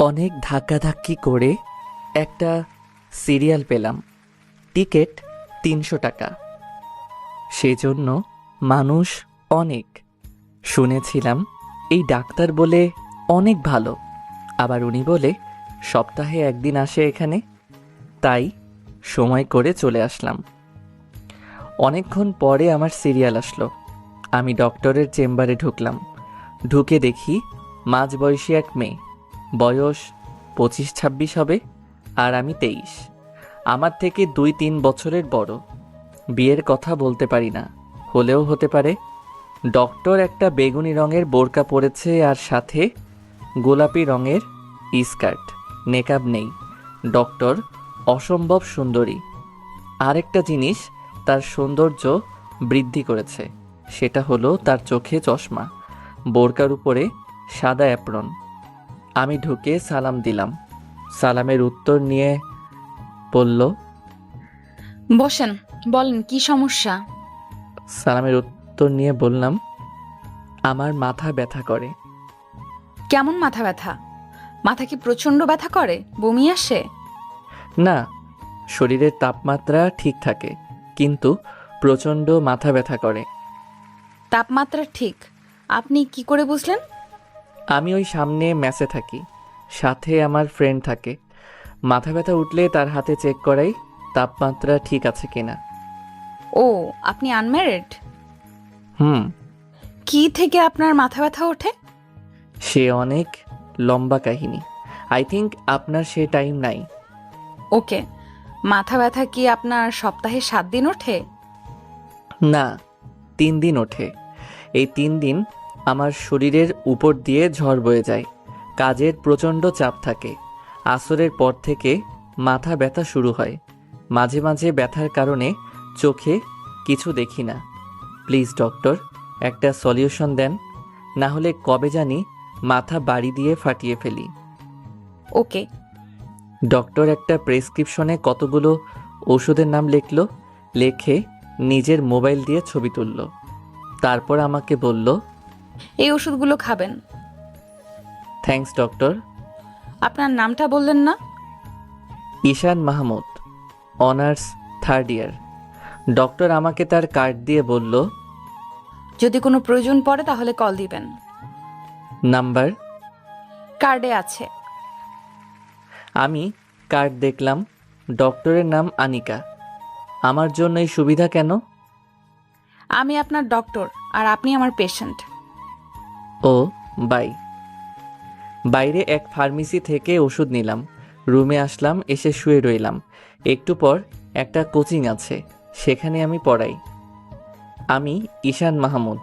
অনেক ধাক্কাধাক্কি করে একটা সিরিয়াল পেলাম। টিকিট ৩০০ টাকা। সেজন্য মানুষ অনেক। শুনেছিলাম এই ডাক্তার বলে অনেক ভালো, আবার উনি বলে সপ্তাহে একদিন আসে এখানে। তাই সময় করে চলে আসলাম। অনেকক্ষণ পরে আমার সিরিয়াল আসলো। আমি ডক্টরের চেম্বারে ঢুকলাম। ঢুকে দেখি মাঝবয়সী এক মেয়ে, বয়স ২৫-২৬ হবে, আর আমি ২৩। আমার থেকে ২-৩ বছরের বড়। বিয়ের কথা বলতে পারি না, হলেও হতে পারে। ডক্টর একটা বেগুনি রঙের বোরকা পরেছে আর সাথে গোলাপি রঙের স্কার্ট। নেকাব নেই। ডক্টর অসম্ভব সুন্দরী। আরেকটা জিনিস তার সৌন্দর্য বৃদ্ধি করেছে, সেটা হলো তার চোখে চশমা, বোরকার উপরে সাদা অ্যাপ্রন। আমি ঢুকে সালাম দিলাম। সালামের উত্তর নিয়ে বলল, বসেন, বলেন কি সমস্যা? সালামের উত্তর নিয়ে বললাম, আমার মাথা ব্যথা করে। কেমন মাথা ব্যথা? মাথা কি প্রচন্ড ব্যথা করে? বমি আসে? না, শরীরের তাপমাত্রা ঠিক থাকে, কিন্তু প্রচণ্ড মাথা ব্যথা করে। তাপমাত্রা ঠিক? আপনি কি করে বুঝলেন? আমি ওই সামনে ম্যাচে থাকি, সাথে আমার ফ্রেন্ড থাকে। মাথা ব্যথা উঠলে তার হাতে চেক করাই তাপমাত্রা ঠিক আছে কিনা। ও, আপনি আনম্যারিড? হুম। কি থেকে আপনার মাথা ব্যথা ওঠে? সে অনেক লম্বা কাহিনী। আই থিঙ্ক আপনার সে টাইম নাই। ওকে, মাথা ব্যথা কি আপনার সপ্তাহে 7 দিন ওঠে? না, 3 দিন ওঠে। এই 3 দিন আমার শরীরের উপর দিয়ে ঝড় বয়ে যায়। কাজের প্রচণ্ড চাপ থাকে। আসরের পর থেকে মাথা ব্যথা শুরু হয়। মাঝে মাঝে ব্যথার কারণে চোখে কিছু দেখি না। প্লিজ ডক্টর, একটা সলিউশন দেন, না হলে কবে জানি মাথা বাড়ি দিয়ে ফাটিয়ে ফেলি। ওকে। ডক্টর একটা প্রেসক্রিপশনে কতগুলো ওষুধের নাম লিখল, লেখে নিজের মোবাইল দিয়ে ছবি তুলল। তারপর আমাকে বলল, এই ওষুধগুলো খাবেন। Thanks doctor. আপনার নামটা বললেন না? ঈশান মাহমুদ, অনার্স 3rd ইয়ার। ডক্টর আমাকে তার কার্ড দিয়ে বলল, যদি কোনো প্রয়োজন পড়ে তাহলে কল দিবেন। নাম্বার? কার্ডে আছে। আমি কার্ড দেখলাম। ডক্টরের নাম আনিকা। আমার জন্য এই সুবিধা কেন? আমি আপনার ডক্টর আর আপনি আমার পেশেন্ট। O, by. বাইরে এক ফার্মেসি থেকে ওষুধ নিলাম। রুমে আসলাম, এসে শুয়ে রইলাম। একটু পর একটা কোচিং আছে, সেখানে আমি পড়াই। আমি ঈশান মাহমুদ,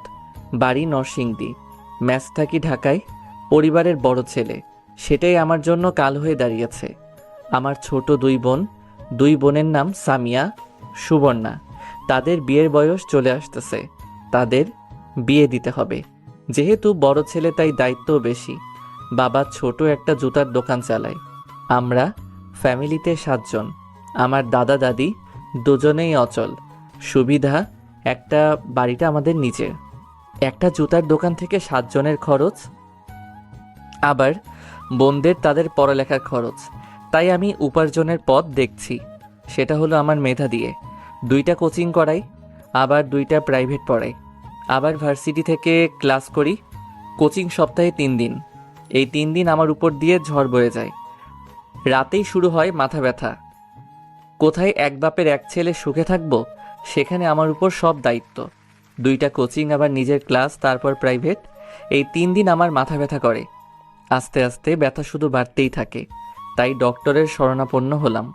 বাড়ি নরসিংদী, ম্যাচ থাকি ঢাকায়। পরিবারের বড় ছেলে, সেটাই আমার জন্য কাল হয়ে দাঁড়িয়েছে। আমার ছোট 2 বোন। 2 বোনের নাম সামিয়া, সুবর্ণা। তাদের বিয়ের বয়স চলে আসতেছে। তাদের বিয়ে দিতে হবে। যেহেতু বড় ছেলে তাই দায়িত্বও বেশি। বাবা ছোট একটা জুতার দোকান চালায়। আমরা ফ্যামিলিতে 7 জন। আমার দাদা দাদি দুজনেই অচল। সুবিধা একটা, বাড়িটা আমাদের নিচে। একটা জুতার দোকান থেকে 7 জনের খরচ, আবার বোনদের তাদের পড়ালেখার খরচ। তাই আমি উপার্জনের পথ দেখছি, সেটা হলো আমার মেধা দিয়ে 2টা কোচিং করাই, আবার 2টা প্রাইভেট পড়াই, আবার ভার্সিটি থেকে ক্লাস করি। কোচিং সপ্তাহে 3 দিন। এই 3 দিন আমার উপর দিয়ে ঝড় বয়ে যায়। রাতেই শুরু হয় মাথা ব্যথা। কোথায় এক বাপের এক ছেলে সুখে থাকবো, সেখানে আমার উপর সব দায়িত্ব। 2টা কোচিং, আবার নিজের ক্লাস, তারপর প্রাইভেট। এই 3 দিন আমার মাথা ব্যথা করে। আস্তে আস্তে ব্যথা শুধু বাড়তেই থাকে। তাই ডক্টরের শরণাপন্ন হলাম।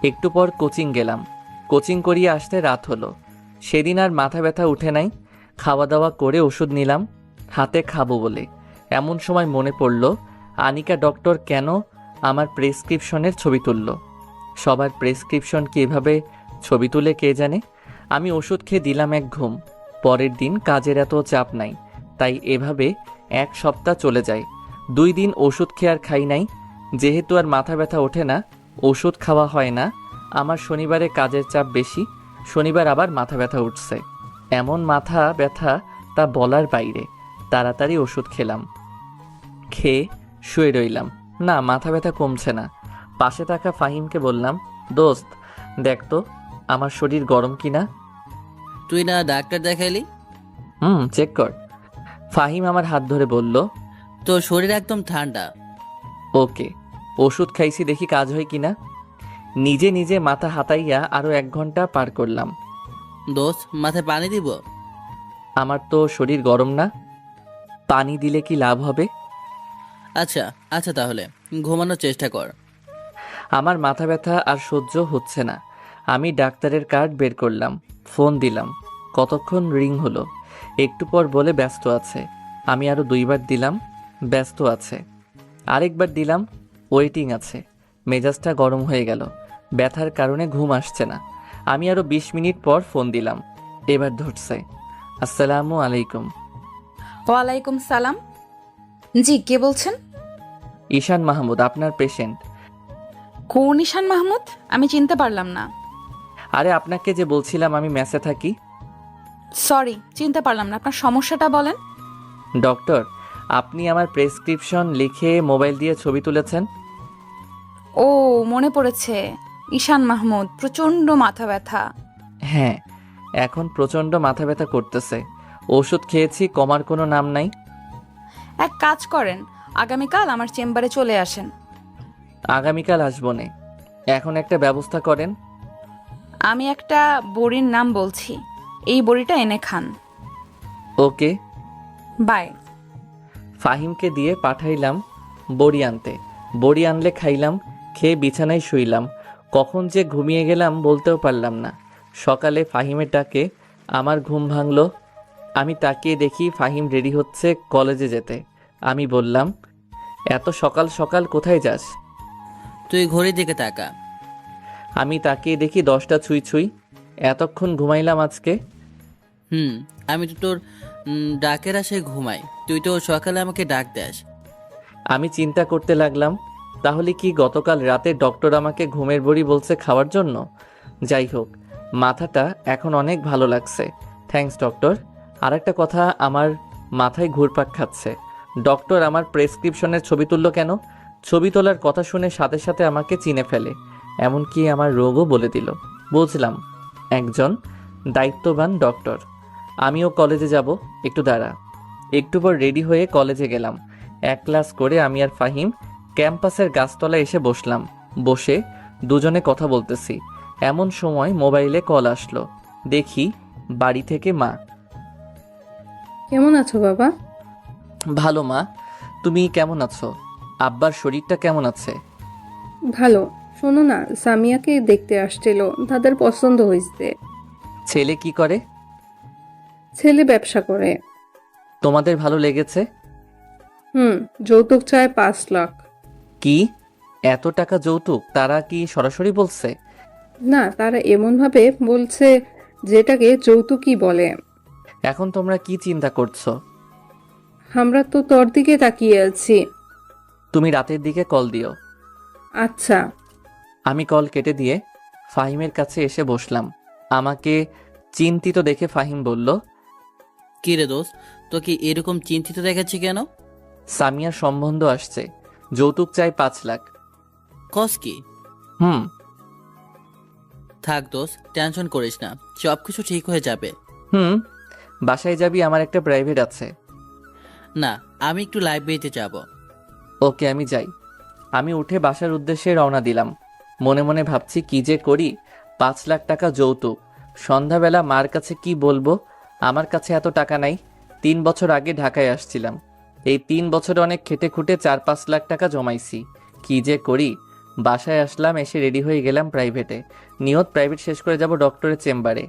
একটু পর কোচিং গেলাম। কোচিং করিয়ে আসতে রাত হলো। সেদিন আর মাথা ব্যথা উঠে নাই। খাওয়া দাওয়া করে ওষুধ নিলাম হাতে খাবো বলে। এমন সময় মনে পড়ল, আনিকা ডক্টর কেন আমার প্রেসক্রিপশনের ছবি তুলল। সবার প্রেসক্রিপশন কি এভাবে ছবি তুলে কে জানে। আমি ওষুধ খেয়ে দিলাম এক ঘুম। পরের দিন কাজের এত চাপ নাই, তাই এভাবে 1 সপ্তাহ চলে যায়। 2 দিন ওষুধ খেয়ে আর খাই নাই। যেহেতু আর মাথা ব্যথা ওঠে না, ওষুধ খাওয়া হয় না। আমার শনিবারে কাজের চাপ বেশি, শনিবার আবার মাথা ব্যথা উঠছে। এমন মাথা ব্যথা তা বলার বাইরে। তাড়াতাড়ি ওষুধ খেলাম, খেয়ে শুয়ে রইলাম। না, মাথা ব্যথা কমছে না। পাশে থাকা ফাহিমকে বললাম, দোস্ত দেখ তো আমার শরীর গরম কিনা। তুই না ডাক্তার দেখাইলি? চেক কর। ফাহিম আমার হাত ধরে বলল, তোর শরীর একদম ঠান্ডা। ওকে। ওষুধ খাইছি, দেখি কাজ হয় কিনা। নিজে নিজে মাথা হাতাইয়া আরো 1 ঘন্টা পার করলাম। দোস্ত, মাথায় পানি দিব? আমার তো শরীর গরম না। পানি দিলে কি লাভ হবে? আচ্ছা আচ্ছা, তাহলে ঘুমানোর চেষ্টা কর। আমার মাথা ব্যথা আর সহ্য হচ্ছে না। আমি ডাক্তারের কার্ড বের করলাম, ফোন দিলাম। কতক্ষণ রিং হলো। একটু পর বলে ব্যস্ত আছে। আমি আরো 2বার দিলাম, ব্যস্ত আছে। আরেকবার দিলাম, ওয়েটিং আছে। মেজাজটা গরম হয়ে গেল। ব্যথার কারণে ঘুম আসছে না। আমি আরো 20 মিনিট পর ফোন দিলাম। এবার ধরছে। আসসালামু আলাইকুম। ওয়ালাইকুম সালাম। জি, কে বলছেন? ঈশান মাহমুদ, আপনার পেশেন্ট। কোন ঈশান মাহমুদ? আমি চিনতে পারলাম না। আরে আপনাকে যে বলছিলাম আমি মেসে থাকি। সরি, চিনতে পারলাম না। আপনার সমস্যাটা বলেন। ডক্টর, আপনি আমার প্রেসক্রিপশন লিখে মোবাইল দিয়ে ছবি তুলেছেন। ও, মনে পড়েছে। ঈশান মাহমুদ, প্রচন্ড মাথা ব্যথা। হ্যাঁ, এখন প্রচণ্ড মাথা ব্যথা করতেছে। ওষুধ খেয়েছি, কমার কোনো নাম নাই। এক কাজ করেন, আগামীকাল আমার চেম্বারে চলে আসেন। আগামীকাল আসবো নে। এখন একটা ব্যবস্থা করেন। আমি একটা বড়ির নাম বলছি, এই বড়িটা এনে খান। ওকে। বাই। ফাহিমকে দিয়ে পাঠাইলাম বড়ি আনতে। বড়ি আনলে খাইলাম, খেয়ে বিছানায় শুইলাম। কখন যে ঘুমিয়ে গেলাম বলতেও পারলাম না। সকালে ফাহিমের ডাকে আমার ঘুম ভাঙল। আমি তাকিয়ে দেখি ফাহিম রেডি হচ্ছে কলেজে যেতে। আমি বললাম, এত সকাল সকাল কোথায় যাস? তুই ঘড়ির দিকে তাকা। আমি তাকিয়ে দেখি 10টা ছুঁই ছুঁই। এতক্ষণ ঘুমাইলাম আজকে। আমি তো তোর ডাকের আশায় ঘুমাই, তুই তো সকালে আমাকে ডাক দেস। আমি চিন্তা করতে লাগলাম, তাহলে কি গতকাল রাতে ডক্টর আমাকে ঘুমের বড়ি বলছে খাওয়ার জন্য? যাই হোক, মাথাটা এখন অনেক ভালো লাগছে। Thanks doctor. আর একটা কথা আমার মাথায় ঘুরপাক খাচ্ছে। ডক্টর আমার প্রেসক্রিপশনের ছবি তুললো কেন? ছবি তোলার কথা শুনে সাথে সাথে আমাকে চিনে ফেলে, এমনকি আমার রোগও বলে দিল। বুঝলাম, একজন দায়িত্ববান ডক্টর। আমিও কলেজে যাব, একটু দাঁড়া। একটু পর রেডি হয়ে কলেজে গেলাম। 1 ক্লাস করে আমি আর ফাহিম ক্যাম্পাসের গাছতলায় এসে বসলাম। বসে দুজনে কথা বলতেছি। এমন সময় মোবাইলে কল আসলো। দেখি বাড়ি থেকে মা। কেমন আছো বাবা? ভালো মা, তুমি কেমন আছো? আব্বার শরীরটা কেমন আছে? ভালো। শোনো না, সামিয়াকে দেখতে আসছিল, তাদের পছন্দ হয়েছে। ছেলে কি করে? ছেলে ব্যবসা করে। তোমাদের ভালো লেগেছে? যৌতুক চায় 5 লাখ। কি, এত টাকা যৌতুক? তারা কি সরাসরি বলছে? না, তারা এমনভাবে বলছে যেটাকে যৌতুকই বলে। এখন তোমরা কি চিন্তা করছো? আমরা তো তোর দিকে তাকিয়ে আছি। তুমি রাতের দিকে কল দিও। আচ্ছা। আমি কল কেটে দিয়ে ফাহিমের কাছে এসে বসলাম। আমাকে চিন্তিত দেখে ফাহিম বলল, কি রে দোস্ত, তোকে এরকম চিন্তিত দেখাচ্ছি কেন? সামিয়ার সম্বন্ধ আসছে, যৌতুক চাই 5 লাখ। কস কি? হুম। থাক দোস্ত, টেনশন করিস না, সব কিছু ঠিক হয়ে যাবে। বাসায় যাবি? আমার একটা প্রাইভেট আছে। না, আমি একটু লাইব্রেরিতে যাব। ওকে, আমি যাই। আমি উঠে বাসার উদ্দেশ্যে রওনা দিলাম। মনে মনে ভাবছি কি যে করি। 5 লাখ টাকা যৌতুক। সন্ধ্যাবেলা মার কাছে কি বলবো? আমার কাছে এত টাকা নাই। 3 বছর আগে ঢাকায় আসছিলাম। এই 3 বছরে অনেক খেটে খুঁটে 4-5 লাখ টাকা জমাইছি। কি যে করি। বাসায় আসলাম, এসে রেডি হয়ে গেলাম প্রাইভেটে। নিয়ত প্রাইভেট শেষ করে যাব ডক্টরের চেম্বারে।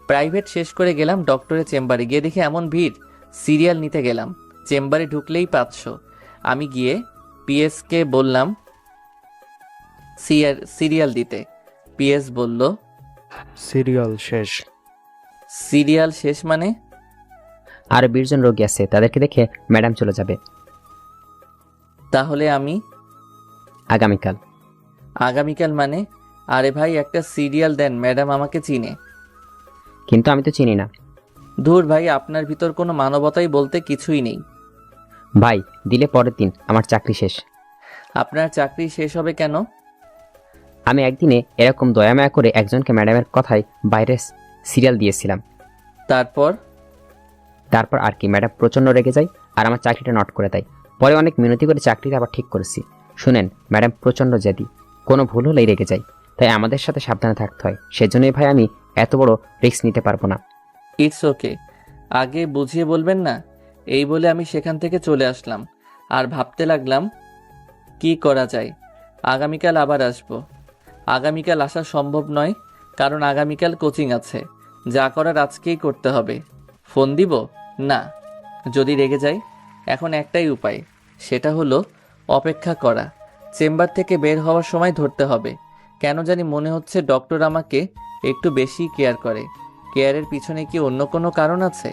প্রাইভেট শেষ করে গেলাম ডক্টরের চেম্বারে। গিয়ে দেখি এমন ভিড়, সিরিয়াল নিতে গেলাম। চেম্বারে ঢুকলেই 500। আমি গিয়ে পিএসকে বললাম সিরিয়াল দিতে। পিএস বলল, সিরিয়াল শেষ। সিরিয়াল শেষ মানে? আর 20 জন রোগী আছে, তাদেরকে দেখে ম্যাডাম চলে যাবে। তাহলে আমি আগামীকাল। আগামীকাল মানে? আরে ভাই, একটা সিরিয়াল দেন, ম্যাডাম আমাকে চিনে। কিন্তু আমি তো চিনি না। ধুর ভাই, আপনার ভিতর কোনো মানবতাই বলতে কিছুই নেই। ভাই, দিলে পরের দিন আমার চাকরি শেষ। আপনার চাকরি শেষ হবে কেন? আমি একদিনে এরকম দয়ামায়া করে একজনকে ম্যাডামের কথায় বাইরে সিরিয়াল দিয়েছিলাম। তারপর? তারপর আর কি, ম্যাডাম প্রচণ্ড রেগে যায় আর আমার চাকরিটা নট করে দেয়। পরে অনেক মিনতি করে চাকরিটা আবার ঠিক করেছি। শুনেন, ম্যাডাম প্রচণ্ড জেদি, কোনো ভুল হলেই রেগে যায়। তাই আমাদের সাথে সাবধানে থাকতে হয়। সেজন্যই ভাই আমি এত বড় রিস্ক নিতে পারবো না। ইটস ওকে, আগে বুঝিয়ে বলবেন না? এই বলে আমি সেখান থেকে চলে আসলাম আর ভাবতে লাগলাম কি করা যায়। আগামীকাল আবার আসবো। আগামীকাল আসা সম্ভব নয়, কারণ আগামীকাল কোচিং আছে। যা করার আজকেই করতে হবে। ফোন দিব না, যদি রেগে যাই। এখন একটাই উপায়, সেটা হলো অপেক্ষা করা। চেম্বার থেকে বের হওয়ার সময় ধরতে হবে। কেন জানি মনে হচ্ছে ডক্টর আমাকে একটু বেশি কেয়ার করে। কেয়ারের পিছনে কি অন্য কোনো কারণ আছে?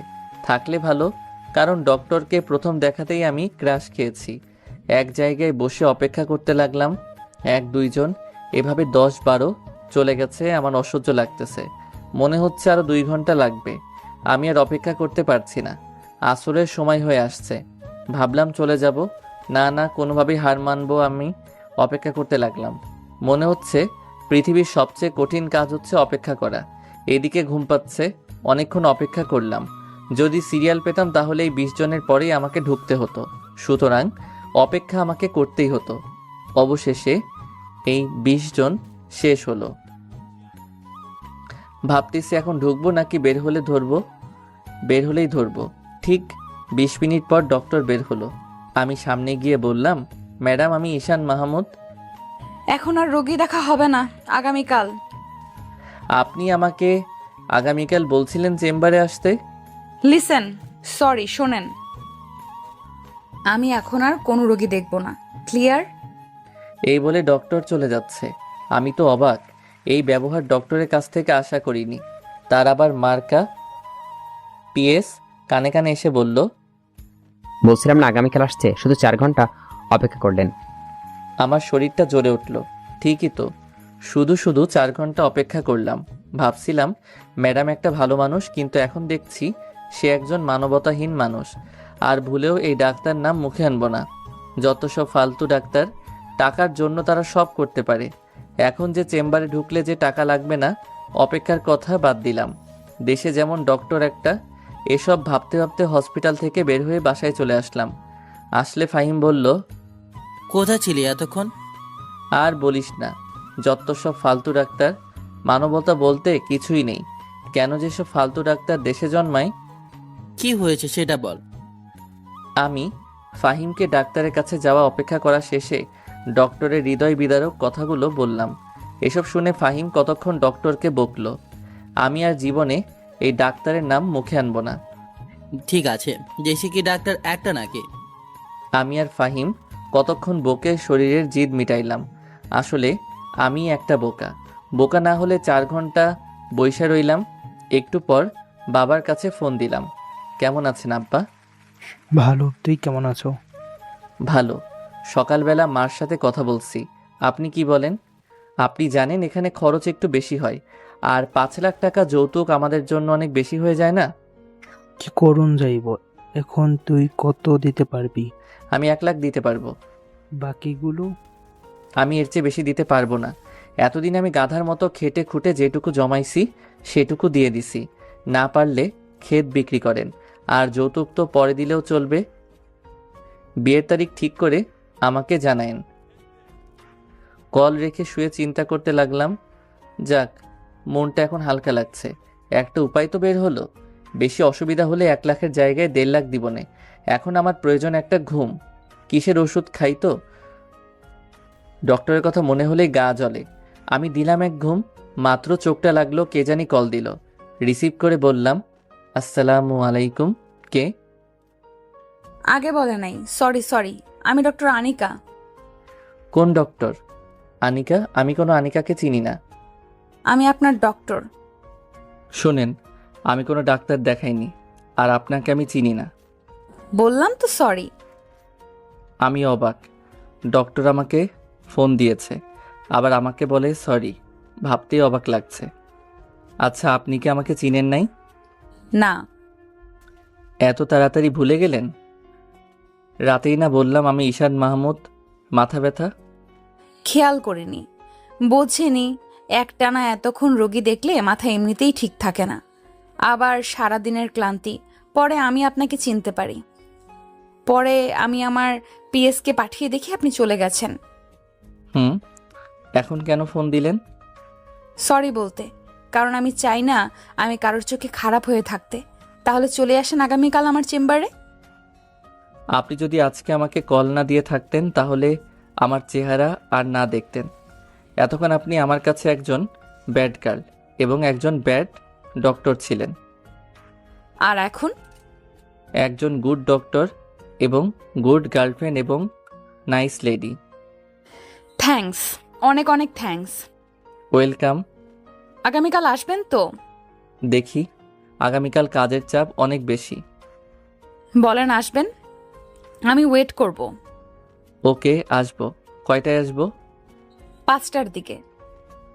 থাকলে ভালো, কারণ ডক্টরকে প্রথম দেখাতেই আমি ক্রাশ খেয়েছি। এক জায়গায় বসে অপেক্ষা করতে লাগলাম। 1-2 জন, এভাবে 10-12 চলে গেছে। আমার অসহ্য লাগতেছে। মনে হচ্ছে আরো 2 ঘন্টা লাগবে। আমি আর অপেক্ষা করতে পারছি না। আসরের সময় হয়ে আসছে। ভাবলাম চলে যাব। না না, কোনোভাবেই হার মানবো। আমি অপেক্ষা করতে লাগলাম। মনে হচ্ছে পৃথিবীর সবচেয়ে কঠিন কাজ হচ্ছে অপেক্ষা করা। এদিকে ঘুম পাচ্ছে। অনেকক্ষণ অপেক্ষা করলাম। যদি সিরিয়াল পেতাম তাহলে এই 20 জনের পরেই আমাকে ঢুকতে হতো। সুতরাং অপেক্ষা আমাকে করতেই হতো। অবশেষে এই 20 জন শেষ হলো। ভাবতেছি এখন ঢুকবো নাকি বের হলে ধরবো। বের হলেই ধরবো। ঠিক 20 মিনিট পর ডক্টর বের হলো। আমি সামনে গিয়ে বললাম, ম্যাডাম, আমি ঈশান মাহমুদ। এখন আর রোগী দেখা হবে না, আগামীকাল। আপনি আমাকে আগামীকাল বলছিলেন চেম্বারে আসতে। লিসেন, সরি, শোনেন, আমি এখন আর কোনো রোগী দেখব না। ক্লিয়ার? এই বলে ডক্টর চলে যাচ্ছে। আমি তো অবাক। এই ব্যবহার ডক্টরের কাছ থেকে আশা করিনি। তার আবার মার্কা পিএস কানে কানে এসে বলল, বলছিলাম না আগামীকাল আসছে, শুধু 4 ঘন্টা অপেক্ষা করলেন। আমার শরীরটা জ্বলে উঠল। ঠিকই তো, শুধু শুধু 4 ঘন্টা অপেক্ষা করলাম। ভাবছিলাম ম্যাডাম একটা ভালো মানুষ, কিন্তু এখন দেখছি সে একজন মানবতাহীন মানুষ। আর ভুলেও এই ডাক্তার নাম মুখে আনবো না। যত সব ফালতু ডাক্তার, টাকার জন্য তারা সব করতে পারে। এখন যে চেম্বারে ঢুকলে যে টাকা লাগবে না, অপেক্ষার কথা বাদ দিলাম। দেশে যেমন ডক্টর একটা। এসব ভাবতে ভাবতে হসপিটাল থেকে বের হয়ে বাসায় চলে আসলাম। আসলে ফাহিম বলল, কোথায় ছিলি এতক্ষণ? আর বলিস না, যত সব ফালতু ডাক্তার। মানবতা বলতে কিছুই নেই। কেন যে সব ফালতু ডাক্তার দেশে জন্মায়। কি হয়েছে সেটা বল। আমি ফাহিমকে ডাক্তারের কাছে যাওয়া অপেক্ষা করা শেষে ডক্টরের হৃদয় বিদারক কথাগুলো বললাম। এসব শুনে ফাহিম কতক্ষণ ডক্টরকে বকলো। আমি আর জীবনে এই ডাক্তারের নাম মুখে আনবো না। ঠিক আছে, দেশে কি ডাক্তার একটা নাকি? আমি আর ফাহিম কতক্ষণ বকে শরীরের জিদ মিটাইলাম। আসলে আমি একটা বোকা। বোকা না হলে 4 ঘন্টা বইসা রইলাম। একটু পর বাবার কাছে ফোন দিলাম। কেমন আছেন আব্বা? ভালো, তুই কেমন আছো? ভালো। সকালবেলা মার সাথে কথা বলছি। আপনি কি বলেন? আপনি জানেন এখানে খরচ একটু বেশি হয়, আর 5 লাখ টাকা যৌতুক আমাদের জন্য অনেক বেশি হয়ে যায় না? কি করুন যাইব? এখন তুই কত দিতে পারবি? আমি 1 লাখ দিতে পারবো। বাকিগুলো? আমি এর চেয়ে বেশি দিতে পারবো না। এতদিন আমি গাধার মতো খেটে খুঁটে যেটুকু জমাইছি সেটুকু দিয়ে দিছি। না পারলে ক্ষেত বিক্রি করেন, আর যৌতুক তো পরে দিলেও চলবে। বিয়ের তারিখ ঠিক করে আমাকে জানায়েন। কল রেখে শুয়ে চিন্তা করতে লাগলাম। যাক, মনটা এখন হালকা লাগছে। একটা উপায় তো বের হলো। বেশি অসুবিধা হলে 1 লাখের জায়গায় 1.5 লাখ দিবনে। এখন আমার প্রয়োজন একটা ঘুম। কিসের ওষুধ খাই তো? ডক্টরের কথা মনে হলেই গা জ্বলে। আমি দিলাম এক ঘুম। মাত্র চোখটা লাগলো, কে জানি কল দিল। রিসিভ করে বললাম, আসসালামু আলাইকুম। কে? আগে বলে নাই। সরি, আমি ডক্টর আনিকা। কোন ডক্টর? আনিকা? আমি কোনো আনিকাকে চিনি না। আমি আপনার ডক্টর। শোনেন, আমি কোনো ডাক্তার দেখাইনি, আর আপনাকে আমি চিনি না। বললাম তো সরি। আমি অবাক। ডক্টর আমাকে ফোন দিয়েছে, আবার আমাকে বলে সরি। ভাবতেই অবাক লাগছে। আচ্ছা, আপনি কি আমাকে চিনেন নাই? না। এত তাড়াতাড়ি ভুলে গেলেন? রাতেই না বললাম আমি ঈশান মাহমুদ। মাথা ব্যথা? খেয়াল করিনি, বোঝেনি। একটানা এতক্ষণ রোগী দেখলে মাথা এমনিতেই ঠিক থাকে না, আবার সারাদিনের ক্লান্তি। পরে আমি আপনাকে চিনতে পারি। পরে আমি আমার পিএসকে পাঠিয়ে দেখি আপনি চলে গেছেন। হুম, এখন কেন ফোন দিলেন? সরি বলতে, কারণ আমি চাই না আমি কারোর চোখে খারাপ হয়ে থাকতে। তাহলে চলে আসেন আগামীকাল আমার চেম্বারে। আপনি যদি আজকে আমাকে কল না দিয়ে থাকতেন তাহলে আমার চেহারা আর না দেখতেন। এতক্ষণ আপনি আমার কাছে একজন ব্যাড গার্ল এবং একজন ব্যাড ডক্টর ছিলেন। আর এখন একজন গুড ডক্টর এবং গুড গার্লফ্রেন্ড এবং নাইস লেডি। থ্যাঙ্কস, অনেক অনেক থ্যাঙ্কস। ওয়েলকাম। আগামীকাল আসবেন তো? দেখি, আগামীকাল কাজের চাপ অনেক বেশি। বলেন আসবেন, আমি ওয়েট করব। ওকে, আসবো। কয়টায় আসবো? 5টার দিকে।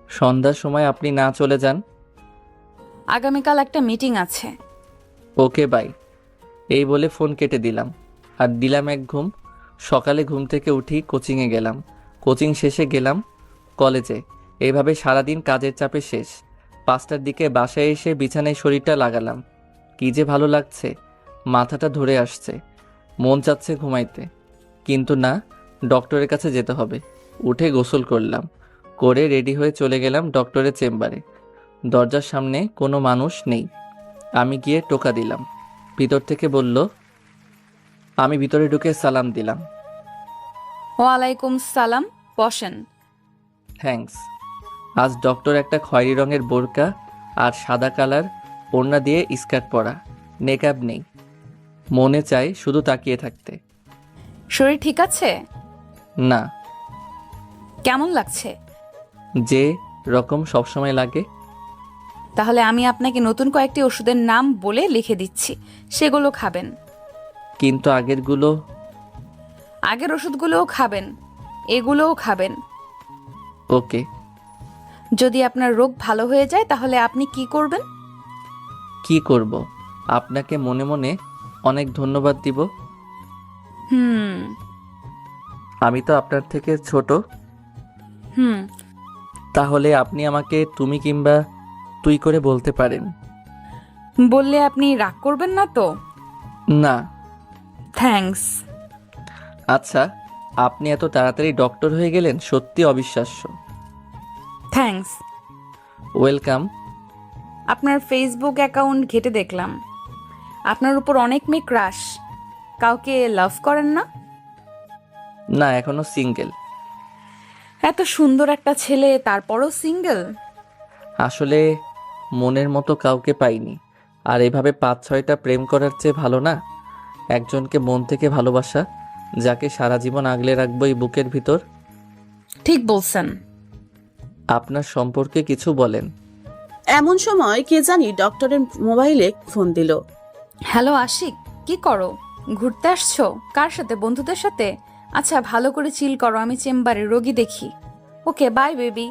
সন্ধ্যার সময় আপনি না চলে যান। আগামীকাল একটা মিটিং আছে। ওকে, বাই। এই বলে ফোন কেটে দিলাম আর দিলাম এক ঘুম। সকালে ঘুম থেকে উঠি, কোচিংয়ে গেলাম। কোচিং শেষে গেলাম কলেজে। এইভাবে সারাদিন কাজের চাপে শেষ। 5টার দিকে বাসায় এসে বিছানায় শরীরটা লাগালাম। কী যে ভালো লাগছে, মাথাটা ধরে আসছে, মন চাচ্ছে ঘুমাইতে। কিন্তু না, ডক্টরের কাছে যেতে হবে। উঠে গোসল করলাম, করে রেডি হয়ে চলে গেলাম ডক্টরের চেম্বারে। দরজার সামনে কোনো মানুষ নেই। আমি গিয়ে টোকা দিলাম। ভিতর থেকে বলল। আমি ভিতরে ঢুকে সালাম দিলাম। ওয়ালাইকুম সালাম, বসেন। থ্যাঙ্কস। আজ ডক্টর একটা খয়েরি রঙের বোরকা আর সাদা কালার ওড়না দিয়ে স্কার্ট পরা, নেকআপ নেই। মনে চায় শুধু তাকিয়ে থাকতে। শরীর ঠিক আছে? না, কেমন লাগছে? যে রকম সবসময় লাগে। তাহলে আমি আপনাকে নতুন কয়েকটি ওষুধের নাম বলে লিখে দিচ্ছি, সেগুলো খাবেন। কিন্তু আগেরগুলো? আগের ওষুধগুলোও খাবেন, এগুলোও খাবেন। ওকে। যদি আপনার রোগ ভালো হয়ে যায় তাহলে আপনি কি করবেন? কি করব? আপনাকে মনে মনে অনেক ধন্যবাদ দিব। হুম আমি তো আপনার থেকে ছোট। হুম তাহলে আপনি আমাকে তুমি কিংবা তুই করে বলতে পারেন। বললে আপনি রাগ করবেন না তো? না। থ্যাঙ্কস। আচ্ছা, আপনি এত তাড়াতাড়ি ডক্টর হয়ে গেলেন, সত্যি অবিশ্বাস্য। থ্যাঙ্কস। ওয়েলকাম। আপনার ফেসবুক অ্যাকাউন্ট ঘেটে দেখলাম, আপনার উপর অনেক মেয়ে ক্রাশ। কাউকে লাভ করেন না? না, এখনো সিঙ্গেল। এত সুন্দর একটা ছেলে, তারপরও সিঙ্গেল? আসলে মনের মতো কাউকে পাইনি। আর এভাবে 5-6টা প্রেম করার চেয়ে ভালো না একজনকে মন থেকে ভালোবাসা, যাকে সারা জীবন আগলে রাখবো এই বুকের ভিতর। ঠিক বলছেন। আপনার সম্পর্কে কিছু বলেন। এমন সময় কে জানি ডক্টরের মোবাইলে ফোন দিল। হ্যালো আশিক, কি করো? ঘুরতে আসছো? কার সাথে? বন্ধুদের সাথে? আচ্ছা, ভালো করে চিল করো, আমি চেম্বারে রোগী দেখি। ওকে, বাই বেবি।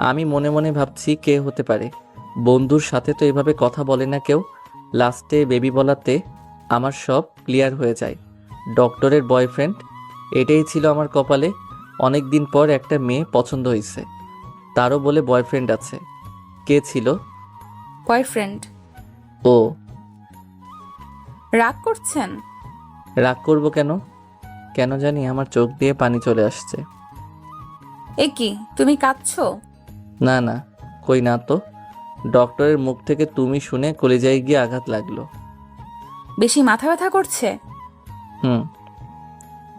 আমি মনে মনে ভাবছি কে হতে পারে। বন্ধুর সাথে তো এভাবে কথা বলে না কেউ। লাস্টে বেবি বলাতে আমার সব ক্লিয়ার হয়ে যায়। ডক্টরের বয়ফ্রেন্ড, এটাই ছিল আমার কপালে। অনেক দিন পর একটা মেয়ে পছন্দ হয়েছে, তারও বলে বয়ফ্রেন্ড আছে। কে ছিল? বয়ফ্রেন্ড? ও। রাগ করছেন? রাগ করব কেন? কেন জানি আমার চোখ দিয়ে পানি চলে আসছে। এ কি, তুমি কাঁদছো? না না, কই না তো। ডক্টরের মুখ থেকে তুমি শুনে কলিজায় গিয়ে আঘাত লাগলো। বেশি মাথা ব্যথা করছে? হুম,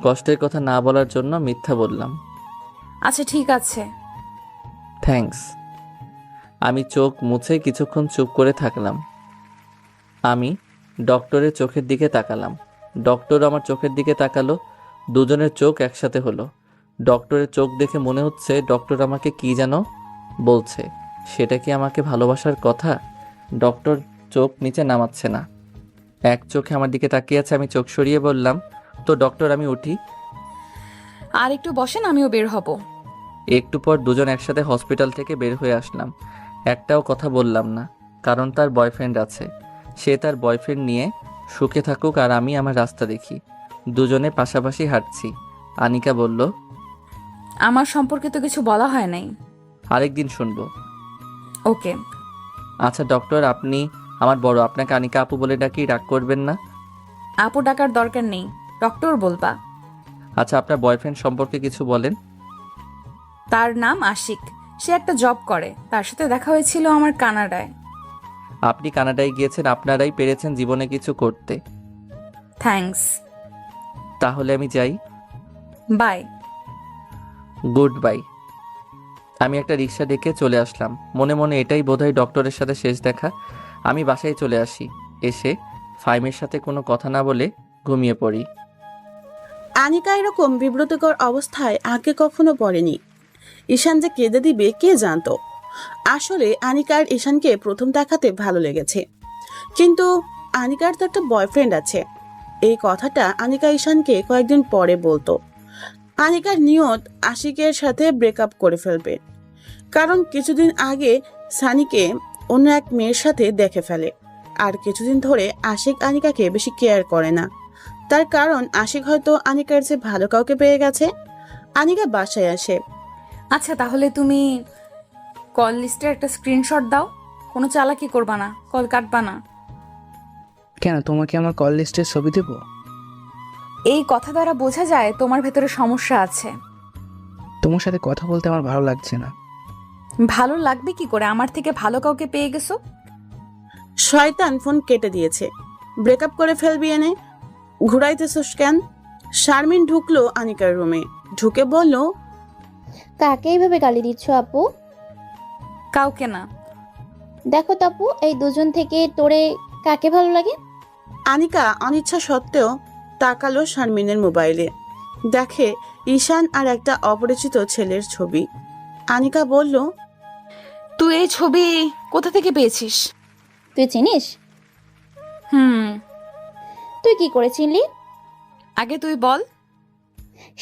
কষ্টের কথা না বলার জন্য মিথ্যা বললাম। আচ্ছা ঠিক আছে। থ্যাঙ্কস। আমি চোখ মুছে কিছুক্ষণ চুপ করে থাকলাম। আমি ডক্টরের চোখের দিকে তাকালাম, ডক্টর আমার চোখের দিকে তাকালো। দুজনের চোখ একসাথে হলো। ডক্টরের চোখ দেখে মনে হচ্ছে ডক্টর আমাকে কি যেন বলছে। সেটা কি আমাকে ভালোবাসার কথা? ডক্টর চোখ নিচে নামাচ্ছে না, এক চোখে আমার দিকে তাকিয়ে আছে। আমি চোখ সরিয়ে বললাম, তো ডক্টর আমি উঠি? আর একটু বসেন, আমিও বের হব। একটু পর দুজন একসাথে হসপিটাল থেকে বের হয়ে আসলাম। একটাও কথা বললাম না, কারণ তার বয়ফ্রেন্ড আছে। সে তার বয়ফ্রেন্ড নিয়ে সুখে থাকুক আর আমি আমার রাস্তা দেখি। দুজনে পাশাপাশি হাঁটছি। আনিকা বলল, আমার সম্পর্কে তো কিছু বলা হয় নাই। আরেকদিন শুনবো। ওকে। আচ্ছা ডক্টর, আপনি আমার বড়, আপনাকে আনিকা আপু বলে ডাকি, রাগ করবেন না? আপু ডাকার দরকার নেই, ডক্টর বলবা। আচ্ছা, আপনার বয়ফ্রেন্ড সম্পর্কে কিছু বলেন। তার নাম আশিক, সে একটা জব করে। তার সাথে দেখা হয়েছিল আমার কানাডায়। আপনি কানাডায় গিয়েছেন, আপনারাই পেরেছেন জীবনে কিছু করতে। থ্যাঙ্কস। তাহলে আমি যাই। বাই। Good bye. আমি একটা রিক্সা ডেকে চলে আসলাম। মনে মনে এটাই বোধহয় ডক্টরের সাথে শেষ দেখা। আমি বাসায় চলে আসি। এসে ফাইমের সাথে কোনো কথা না বলে ঘুমিয়ে পড়ি। আনিকা এরকম বিব্রতকর অবস্থায় আগে কখনো পড়েনি। ঈশান যে কেঁদে দিবে কে জানতো। আসলে আনিকার ঈশানকে প্রথম দেখাতে ভালো লেগেছে, কিন্তু আনিকার তো একটা বয়ফ্রেন্ড আছে। এই কথাটা আনিকা ঈশানকে কয়েকদিন পরে বলতো। আনিকার নিয়ত আশিকের সাথে ব্রেকআপ করে ফেলবে, কারণ কিছুদিন আগে সানিকে অন্য এক মেয়ের সাথে দেখে ফেলে। আর কিছুদিন ধরে আশিক আনিকাকে বেশি কেয়ার করে না। তার কারণ আশিক হয়তো আনিকার চেয়ে ভালো কাউকে পেয়ে গেছে। আনিকা বাসায় আসে। আচ্ছা, তাহলে তুমি কল লিস্টের একটা স্ক্রিনশট দাও। কোনো চালাকি করবা না, কল কাটবা না। কেন, তোমাকে আমার কল লিস্টের ছবি দেব? এই কথা দ্বারা বোঝা যায় তোমার ভেতরে সমস্যা আছে। তোমার সাথে কথা বলতে আমার ভালো লাগছে না। ভালো লাগবে কি করে? আমার থেকে ভালো কাউকে পেয়ে গেছো। শয়তান ফোন কেটে দিয়েছে। ব্রেকআপ করে ফেলবি এনে ঘুরাইতেছস কেন? শারমিন ঢুকলো আনিকার রুমে, ঢুকে বলল, কাকে এইভাবে গালি দিচ্ছ আপু? কাউকে না। দেখো তো আপু, এই দুজন থেকে তোরে কাকে ভালো লাগে? আনিকা অনিচ্ছা সত্ত্বেও তাকালো শারমিনের মোবাইলে, দেখে ঈশান আর একটা অপরিচিত ছেলের ছবি। আনিকা বলল, তুই এই ছবি কোথা থেকে পেয়েছিস? তুই চিনিস? তুই কি করে চিনলি? আগে তুই বল।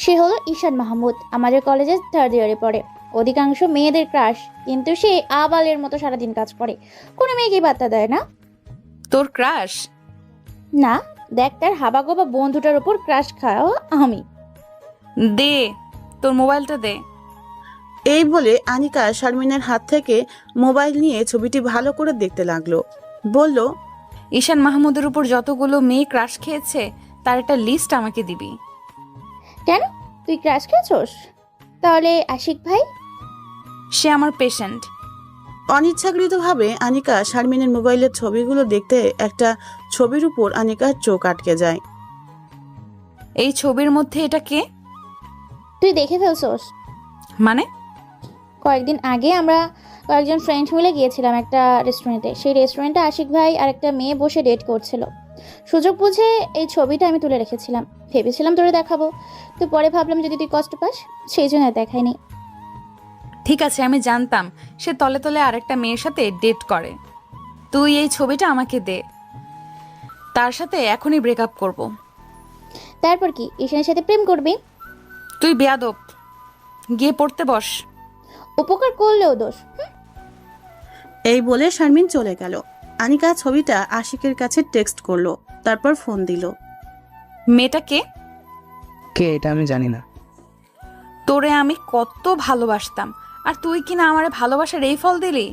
সে হলো ঈশান মাহমুদ, আমাদের কলেজে 3rd ইয়ারে পড়ে। অধিকাংশ মেয়েদের ক্রাশ, কিন্তু সে আবালের মতো সারাদিন কাজ করে, কোনো মেয়েকেই বার্তা দেয় না। তোর ক্রাশ? না, দেখ তার হাবাগোবা বন্ধুটার উপর ক্রাশ খাওয়া আমি। দে তোর মোবাইলটা দে। এই বলে আনিকা শারমিনের হাত থেকে মোবাইল নিয়ে ছবিটি ভালো করে দেখতে লাগলো। বলল, ঈশান মাহমুদের উপর যতগুলো মেয়ে ক্রাশ খেয়েছে তার একটা লিস্ট আমাকে দিবি। কেন, তুই ক্রাশ খেয়েছস? তাহলে আশিক ভাই? সে আমার পেশেন্ট। অনিচ্ছাকৃতভাবে আনিকা শারমিনের মোবাইলের ছবিগুলো দেখতে একটা ছবির উপর আনিকার চোখ আটকে যায়। এই ছবির মধ্যে এটা কে? তুই দেখে ফেলছস? মানে? কয়েকদিন আগে আমরা কয়েকজন ফ্রেন্ড মিলে গিয়েছিলাম একটা রেস্টুরেন্টে। সেই রেস্টুরেন্টে আশিক ভাই আর একটা মেয়ে বসে ডেট করছিল। সুযোগ বুঝে এই ছবিটা আমি তুলে রেখেছিলাম, ভেবেছিলাম তোরে দেখাবো, তো পরে ভাবলাম যদি তুই কষ্ট পাস, সেই জন্য দেখাইনি। ঠিক আছে, আমি জানতাম সে তলে তলে আরেকটা মেয়ের সাথে ডেট করে। তুই এই ছবিটা আমাকে দে, তার সাথে এখনই ব্রেকআপ করব। তারপর কি ঈশানের সাথে প্রেম করবি? তুই বেয়াদব, গিয়ে পড়তে বস। উপকার করলেও দোষ। এই বলে শারমিন চলে গেল। আনিকা ছবিটা আশিকের কাছে টেক্সট করলো, তারপর ফোন দিল। মেয়েটা কে? কে এটা আমি জানি না। তোরে আমি কত ভালোবাসতাম, আর তুই কিনা আমারে ভালোবাসার এই ফল দিলি।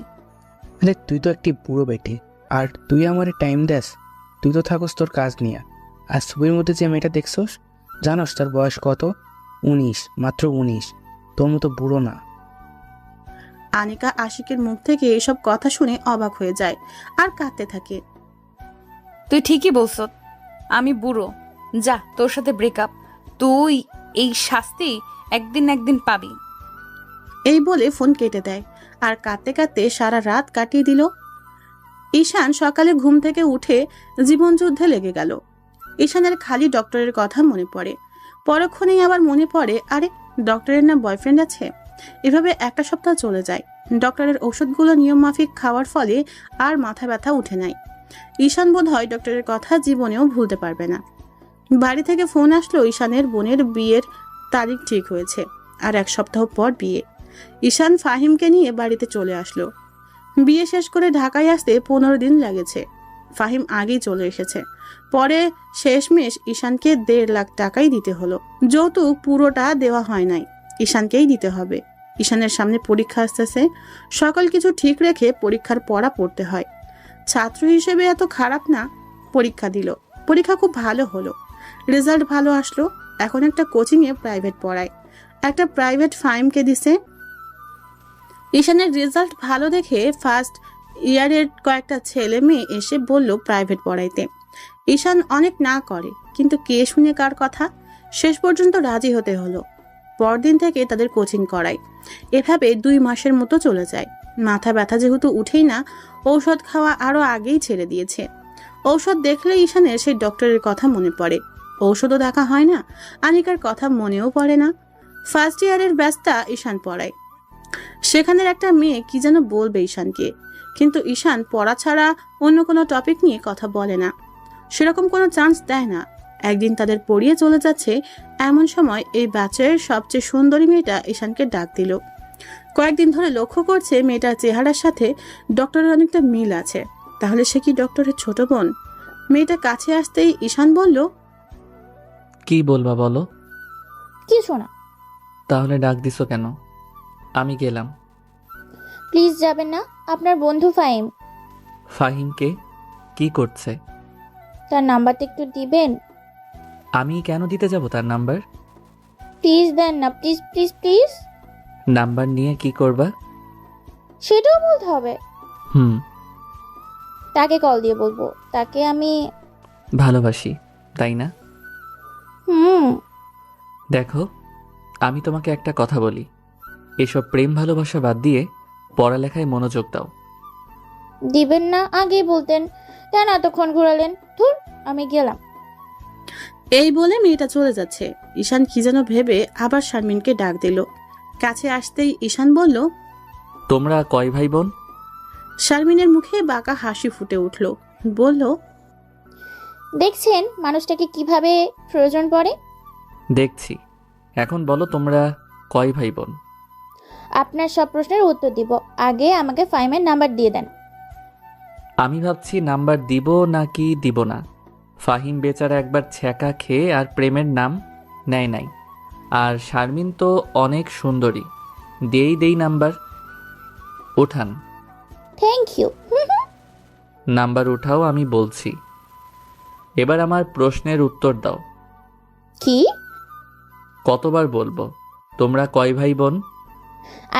আরে তুই তো একটি বুড়ো বেটে, আর তুই আমারে টাইম দেস? তুই তো থাকস তোর কাজ নিয়ে। আর ছবির মধ্যে যে মেয়েটা দেখছস, জানোস তার বয়স কত? 19, মাত্র 19। তোর মতো বুড়ো না। আনিকা আশিকের মুখ থেকে এসব কথা শুনে অবাক হয়ে যায় আর কাঁদতে থাকে। তুই ঠিকই বলছ, আমি বুড়ো। যা, তোর সাথে ব্রেকআপ। তুই এই শাস্তি একদিন না একদিন পাবি। এই বলে ফোন কেটে দেয় আর কাঁদতে কাঁদতে সারা রাত কাটিয়ে দিল। ঈশান সকালে ঘুম থেকে উঠে জীবনযুদ্ধে লেগে গেল। ঈশানের খালি ডক্টরের কথা মনে পড়ে, পরক্ষণেই আবার মনে পড়ে আরে ডক্টরের না বয়ফ্রেন্ড আছে। এভাবে একটা সপ্তাহ চলে যায়। ডক্টরের ওষুধগুলো নিয়ম মাফিক খাওয়ার ফলে আর মাথা ব্যথা উঠে নাই। ঈশান বোধ হয় ডক্টরের কথা জীবনেও ভুলতে পারবে না। বাড়ি থেকে ফোন আসলো, ঈশানের বোনের বিয়ের তারিখ ঠিক হয়েছে আর এক সপ্তাহ পর বিয়ে। ঈশান ফাহিমকে নিয়ে বাড়িতে চলে আসলো। বিয়ে শেষ করে ঢাকায় আসতে 15 দিন লেগেছে। ফাহিম আগেই চলে এসেছে। পরে শেষমেশ ঈশানকে 1.5 লাখ টাকাই দিতে হলো। যৌতুক পুরোটা দেওয়া হয় নাই, ঈশানকেই দিতে হবে। ঈশানের সামনে পরীক্ষা আসতেছে, সকল কিছু ঠিক রেখে পরীক্ষার পড়া পড়তে হয়। ছাত্র হিসেবে এত খারাপ না। পরীক্ষা দিল, পরীক্ষা খুব ভালো হলো, রেজাল্ট ভালো আসলো। এখন একটা কোচিংয়ে প্রাইভেট পড়ায়, একটা প্রাইভেট ফার্মকে দিছে। ঈশানের রেজাল্ট ভালো দেখে ফার্স্ট ইয়ারের কয়েকটা ছেলে মেয়ে এসে বলল প্রাইভেট পড়াইতে। ঈশান অনেক না করে, কিন্তু কে শুনে কার কথা, শেষ পর্যন্ত রাজি হতে হলো। পরদিন থেকে তাদের কোচিং করায়। এভাবে 2 মাসের মতো চলে যায়। মাথা ব্যথা যেহেতু উঠেই না, ঔষধ খাওয়া আরো আগেই ছেড়ে দিয়েছে। ঔষধ দেখলে ঈশানের সেই ডক্টরের কথা মনে পড়ে। ঔষধও দেখা হয় না, আনিকার কথা মনেও পড়ে না। ফার্স্ট ইয়ারের ব্যস্তা ঈশান পড়ায়। সেখানের একটা মেয়ে কি যেন বলবে ঈশানকে, কিন্তু ঈশান পড়া ছাড়া অন্য কোনো টপিক নিয়ে কথা বলে না, সেরকম কোনো চান্স দেয় না। একদিন তাদের পড়িয়ে চলে যাচ্ছে, এমন সময় এই ব্যাচের সবচেয়ে সুন্দরী মেয়েটা ঈশানকে ডাক দিল। কয়েকদিন ধরে লক্ষ্য করছে মেয়েটার চেহারার সাথে ডক্টরের অনেকটা মিল আছে। তাহলে সে কি ডক্টরের ছোট বোন? মেয়েটা কাছে আসতেই ঈশান বলল, কি বলবা বলো। কিছু না। তাহলে ডাক দিছো কেন? আমি গেলাম। প্লিজ যাবেন না, আপনার বন্ধু ফাহিম। ফাহিমকে? কি করছে? তার নাম্বারটা একটু দিবেন? আমি কেন দিতে যাব তার নাম্বার? প্লিজ দেন না, প্লিজ প্লিজ প্লিজ। নাম্বার নিয়ে কি করবা? সেটাও বলতে হবে? হুম। তাকে কল দিয়ে বলবো, তাকে আমি ভালোবাসি, তাই না? হুম। দেখো, আমি তোমাকে একটা কথা বলি, এসব প্রেম ভালোবাসা বাদ দিয়ে পড়ালেখায় মনোযোগ দাও। দিবেন না আগেই বলতেন, কেন এতক্ষণ ঘোরালেন? ধুর, আমি গেলাম। এই বলে মেয়েটা চলে যাচ্ছে। ঈশান কি যেন ভেবে আবার শারমিনকে ডাক দিল। কাছে আসতেই ঈশান বলল, তোমরা কয় ভাই বোন? শারমিনের মুখে বাঁকা হাসি ফুটে উঠল। বলল, দেখছেন মানুষটাকে কিভাবে প্রয়োজন পড়ে। দেখছি। এখন বলো তোমরা কয় ভাই বোন? আপনার সব প্রশ্নের উত্তর দিব, আগে আমাকে ফাহিমের নাম্বার দিয়ে দেন। আমি ভাবছি নাম্বার দিব নাকি দিব না। ফাহিম বেচারা একবার ছ্যাঁকা খেয়ে আর প্রেমের নাম নেয় নাই। আর শারমিন তো অনেক সুন্দরী, দেই নাম্বার। ওঠান। Thank you. নাম্বার উঠাও, আমি বলছি। এবার আমার প্রশ্নের উত্তর দাও। কি? কতবার বলবো তোমরা কয় ভাই বোন?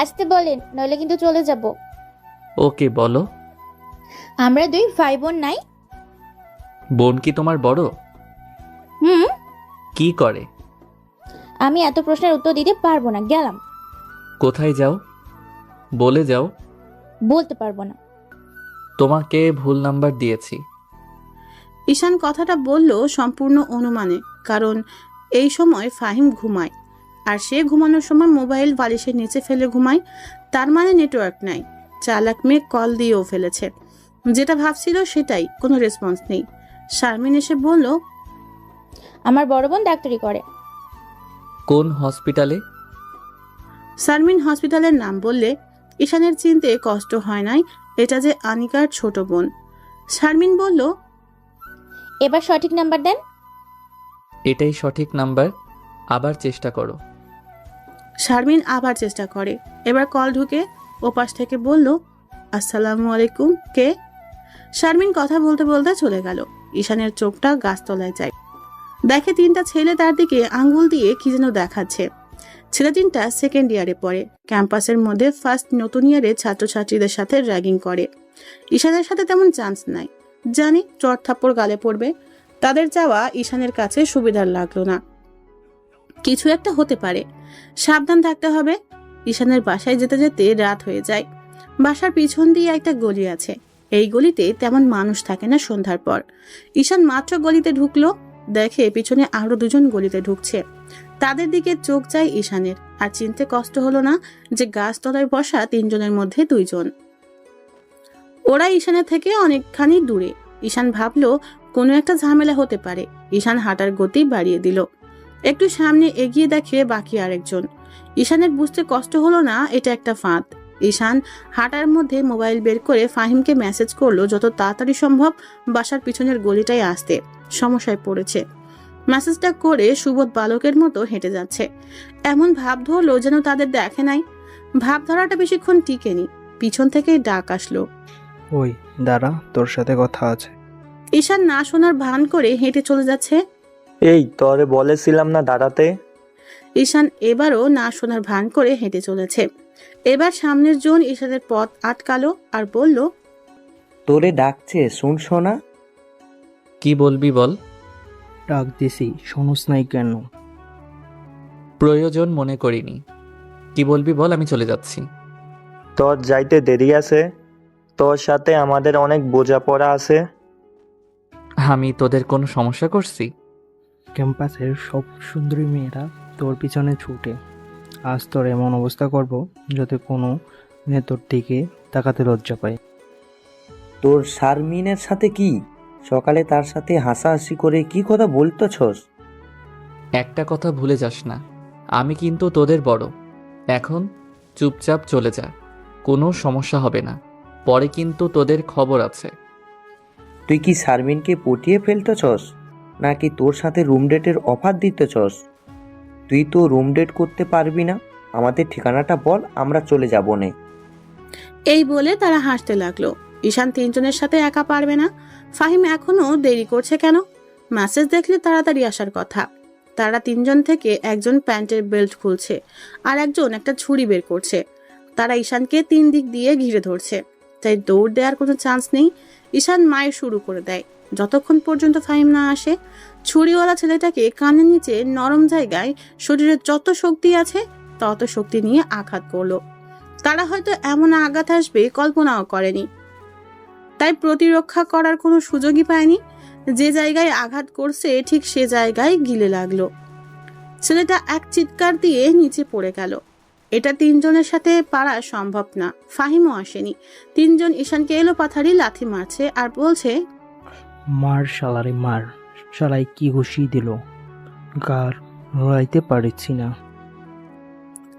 আসতে বলেন, নইলে কিন্তু চলে যাব। ওকে বলো। আমরা 2 ভাই বোন নাই। বোন কি তোমার বড়? হুম। কি করে? আমি এত প্রশ্নের উত্তর দিতে পারবো না, গেলাম। কোথায় যাও? বলে যাও। বলতে পারবো না। তোমাকে ভুল নাম্বার দিয়েছি। ঈশান কথাটা বলল সম্পূর্ণ অনুমানে, কারণ এই সময় ফাহিম ঘুমায়, আর সে ঘুমানোর সময় মোবাইল বালিশের নিচে ফেলে ঘুমায়। তার মানে নেটওয়ার্ক নাই। চালাক মেয়ে কল দিয়েও ফেলেছে। যেটা ভাবছিল সেটাই, কোনো রেসপন্স নেই। শারমিন এসে বলল, আমার বড় বোন ডাক্তারি করে। কোন হসপিটালে? শারমিন হসপিটালের নাম বললে ঈশানের চিনতে কষ্ট হয় নাই এটা যে আনিকার ছোট বোন। শারমিন বলল, এবার সঠিক নাম্বার দেন। এটাই সঠিক নাম্বার, আবার চেষ্টা করো। শারমিন আবার চেষ্টা করে। এবার কল ঢুকে ওপাশ থেকে বলল, আসসালামু আলাইকুম, কে? শারমিন কথা বলতে বলতে চলে গেল। ঈশানের চোখটা গাছতলায় যায়। দেখে 3টা ছেলে তার দিকে আঙ্গুল দিয়ে কি যেন দেখাচ্ছে। ছেলে 3টা সেকেন্ড ইয়ারে পড়ে। ক্যাম্পাসের মধ্যে ফার্স্ট নতুন ইয়ারে ছাত্রছাত্রীদের সাথে র্যাগিং করে। ঈশানের সাথে তেমন চান্স নাই, জানি চড় থাপ্পড় গালে পড়বে। তাদের যাওয়া ঈশানের কাছে সুবিধার লাগলো না। কিছু একটা হতে পারে, সাবধান থাকতে হবে। ঈশানের বাসায় যেতে যেতে রাত হয়ে যায়। বাসার পিছন দিয়ে একটা গলি আছে। এই গলিতে তেমন মানুষ থাকে না সন্ধ্যার পর। ঈশান মাত্র গলিতে ঢুকলো, দেখে পিছনে আরো 2জন গলিতে ঢুকছে। তাদের দিকে চোখ যায় ঈশানের, আর চিনতে কষ্ট হলো না যে গাছতলায় বসা 3 জনের মধ্যে 2 জন। ওরা ঈশানের থেকে অনেকখানি দূরে। ঈশান ভাবলো কোনো একটা ঝামেলা হতে পারে। ঈশান হাঁটার গতি বাড়িয়ে দিল। একটু সামনে এগিয়ে দেখে বাকি আরেকজন। ঈশানের বুঝতে কষ্ট হলো না এটা একটা ফাঁদ। ঈশান হাঁটার মধ্যে মোবাইল বের করে ফাহিমকে মেসেজ করলো যত তাড়াতাড়ি সম্ভব বাসার পিছনের গলিটায় আসতে, সমস্যায় পড়েছে। মেসেজটা করে সুবোধ বালকের মতো হেঁটে যাচ্ছে। এমন ভাব ধরলো যেন তাদের দেখে নাই। ভাব ধরাটা বেশিক্ষণ টিকেনি, পিছন থেকেই ডাক আসলো। ওই দাঁড়া, তোর সাথে কথা আছে। ঈশান না শোনার ভান করে হেঁটে চলে যাচ্ছে। এই তরে বলেছিলাম না দাঁড়াতে। ঈশান এবারও না শোনার ভান করে হেঁটে চলেছে। এবার সামনের জন ঈশানের পথ আটকালো আর বলল, তোরে ডাকছে, শুন শোনা। কি বলবি বল। ডাক দিছি, শোনস নাই কেন? প্রয়োজন মনে করিনি। কি বলবি বল, আমি চলে যাচ্ছি। তোর যাইতে দেরি আছে, তোর সাথে আমাদের অনেক বোঝাপড়া আছে। আমি তোদের কোনো সমস্যা করছি? ক্যাম্পাসের সব সুন্দরী মেয়েরা তোর পিছনে ছুটে। আজ তোর এমন অবস্থা করব যাতে কোনো মেয়ে তোর দিকে তাকাতে লজ্জা পায়। তোর শারমিনের সাথে কি? সকালে তার সাথে হাসাহাসি করে কি কথা বলতেছস? একটা কথা ভুলে যাস না, আমি কিন্তু তোদের বড়। এখন চুপচাপ চলে যা, কোনো সমস্যা হবে না। পরে কিন্তু তোদের খবর আছে। তুই কি শারমিনকে পটিয়ে ফেলতেছস, নাকি তোর সাথে রুম ডেটের অফার দিতেছস? তুই তো রুম ডেট করতে পারবি না। আমাদের ঠিকানাটা বল, আমরা চলে যাব নে। এই বলে তারা হাসতে লাগলো। ঈশান তিনজনের সাথে একা পারবে না। ফাহিম এখনো দেরি করছে কেন? মেসেজ দেখলে তাড়াতাড়ি আসার কথা। তারা তিনজন থেকে একজন প্যান্টের বেল্ট খুলছে, আর একজন একটা ছুরি বের করছে। তারা ঈশানকে তিন দিক দিয়ে ঘিরে ধরছে, তাই দৌড় দেওয়ার কোনো চান্স নেই। ঈশান মায়ের শুরু করে দেয়। যতক্ষণ পর্যন্ত ফাহিম না আসে, ছুরিওয়ালা ছেলেটাকে কানের নিচে নরম জায়গায় শরীরের যত শক্তি আছে তত শক্তি নিয়ে আঘাত করলো। তারা হয়তো এমন আঘাত আসবে কল্পনাও করেনি, তাই প্রতিরক্ষা করার কোনো সুযোগই পায়নি। যে জায়গায় আঘাত করছে ঠিক সে জায়গায় গিলে লাগলো। ছেলেটা এক চিৎকার দিয়ে নিচে পড়ে গেল। এটা তিনজনের সাথে পারা সম্ভব না। ফাহিমও আসেনি। তিনজন ঈশানকে এলোপাথারি লাথি মারছে আর বলছে, মার শালারে মার, শালাই কি ঘুষি দিল, গার নড়াইতে পারছি না।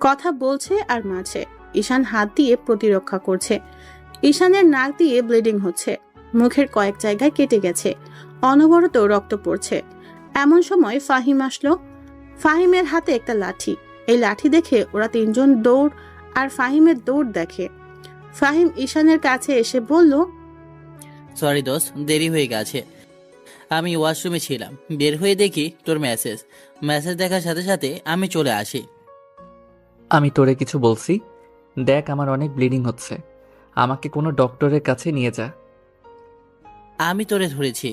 কথা বলছে আর মারছে। ঈশান হাত দিয়ে প্রতিরক্ষা করছে। ঈশানের নাক দিয়ে ব্লিডিং হচ্ছে, মুখের কয়েক জায়গায় কেটে গেছে, অনবরত রক্ত পড়ছে। এমন সময় ফাহিম আসলো। ফাহিমের হাতে একটা লাঠি। এই লাঠি দেখে ওরা তিনজন দৌড় আর ফাহিমের দৌড় দেখে। ফাহিম ঈশানের কাছে এসে বলল, সরি দোস্ত, দেরি হয়ে গেছে। আমি ওয়াশরুমে ছিলাম, বের হয়ে দেখি তোর মেসেজ দেখার সাথে সাথে আমি চলে আসি। আমি তোরে কিছু বলছি? দেখ, আমার অনেক ব্লিডিং হচ্ছে, আমাকে কোনো ডক্টরের কাছে নিয়ে যা। আমি তোরে ধরেছি।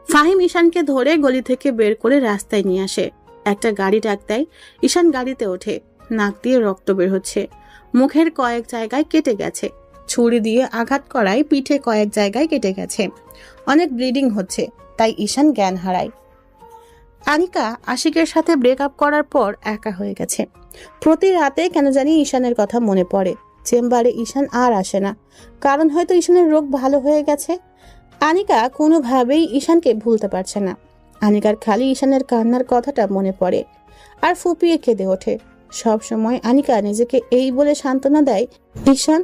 ফাহিম ঈশানকে ধরে গলি থেকে বের করে রাস্তায় নিয়ে আসে। একটা গাড়ি ডাক দেয়। ঈশান গাড়িতে ওঠে। নাক দিয়ে রক্ত বের হচ্ছে, মুখের কয়েক জায়গায় কেটে গেছে। ছুরি দিয়ে আঘাত করায় পিঠে কয়েক জায়গায় কেটে গেছে, অনেক ব্লিডিং হচ্ছে, তাই ঈশান জ্ঞান হারায়। আনিকা আশিকের সাথে ব্রেকআপ করার পর একা হয়ে গেছে। প্রতি রাতে কেন জানি ঈশানের কথা মনে পড়ে। চেম্বারে ঈশান আর আসে না, কারণ হয়তো ঈশানের রোগ ভালো হয়ে গেছে। আনিকা কোনোভাবেই ঈশানকে ভুলতে পারছে না। আনিকার খালি ঈশানের কান্নার কথাটা মনে পড়ে আর ফুপিয়ে কেঁদে ওঠে। সব সময় আনিকা নিজেকে এই বলে সান্ত্বনা দেয়, ঈশান,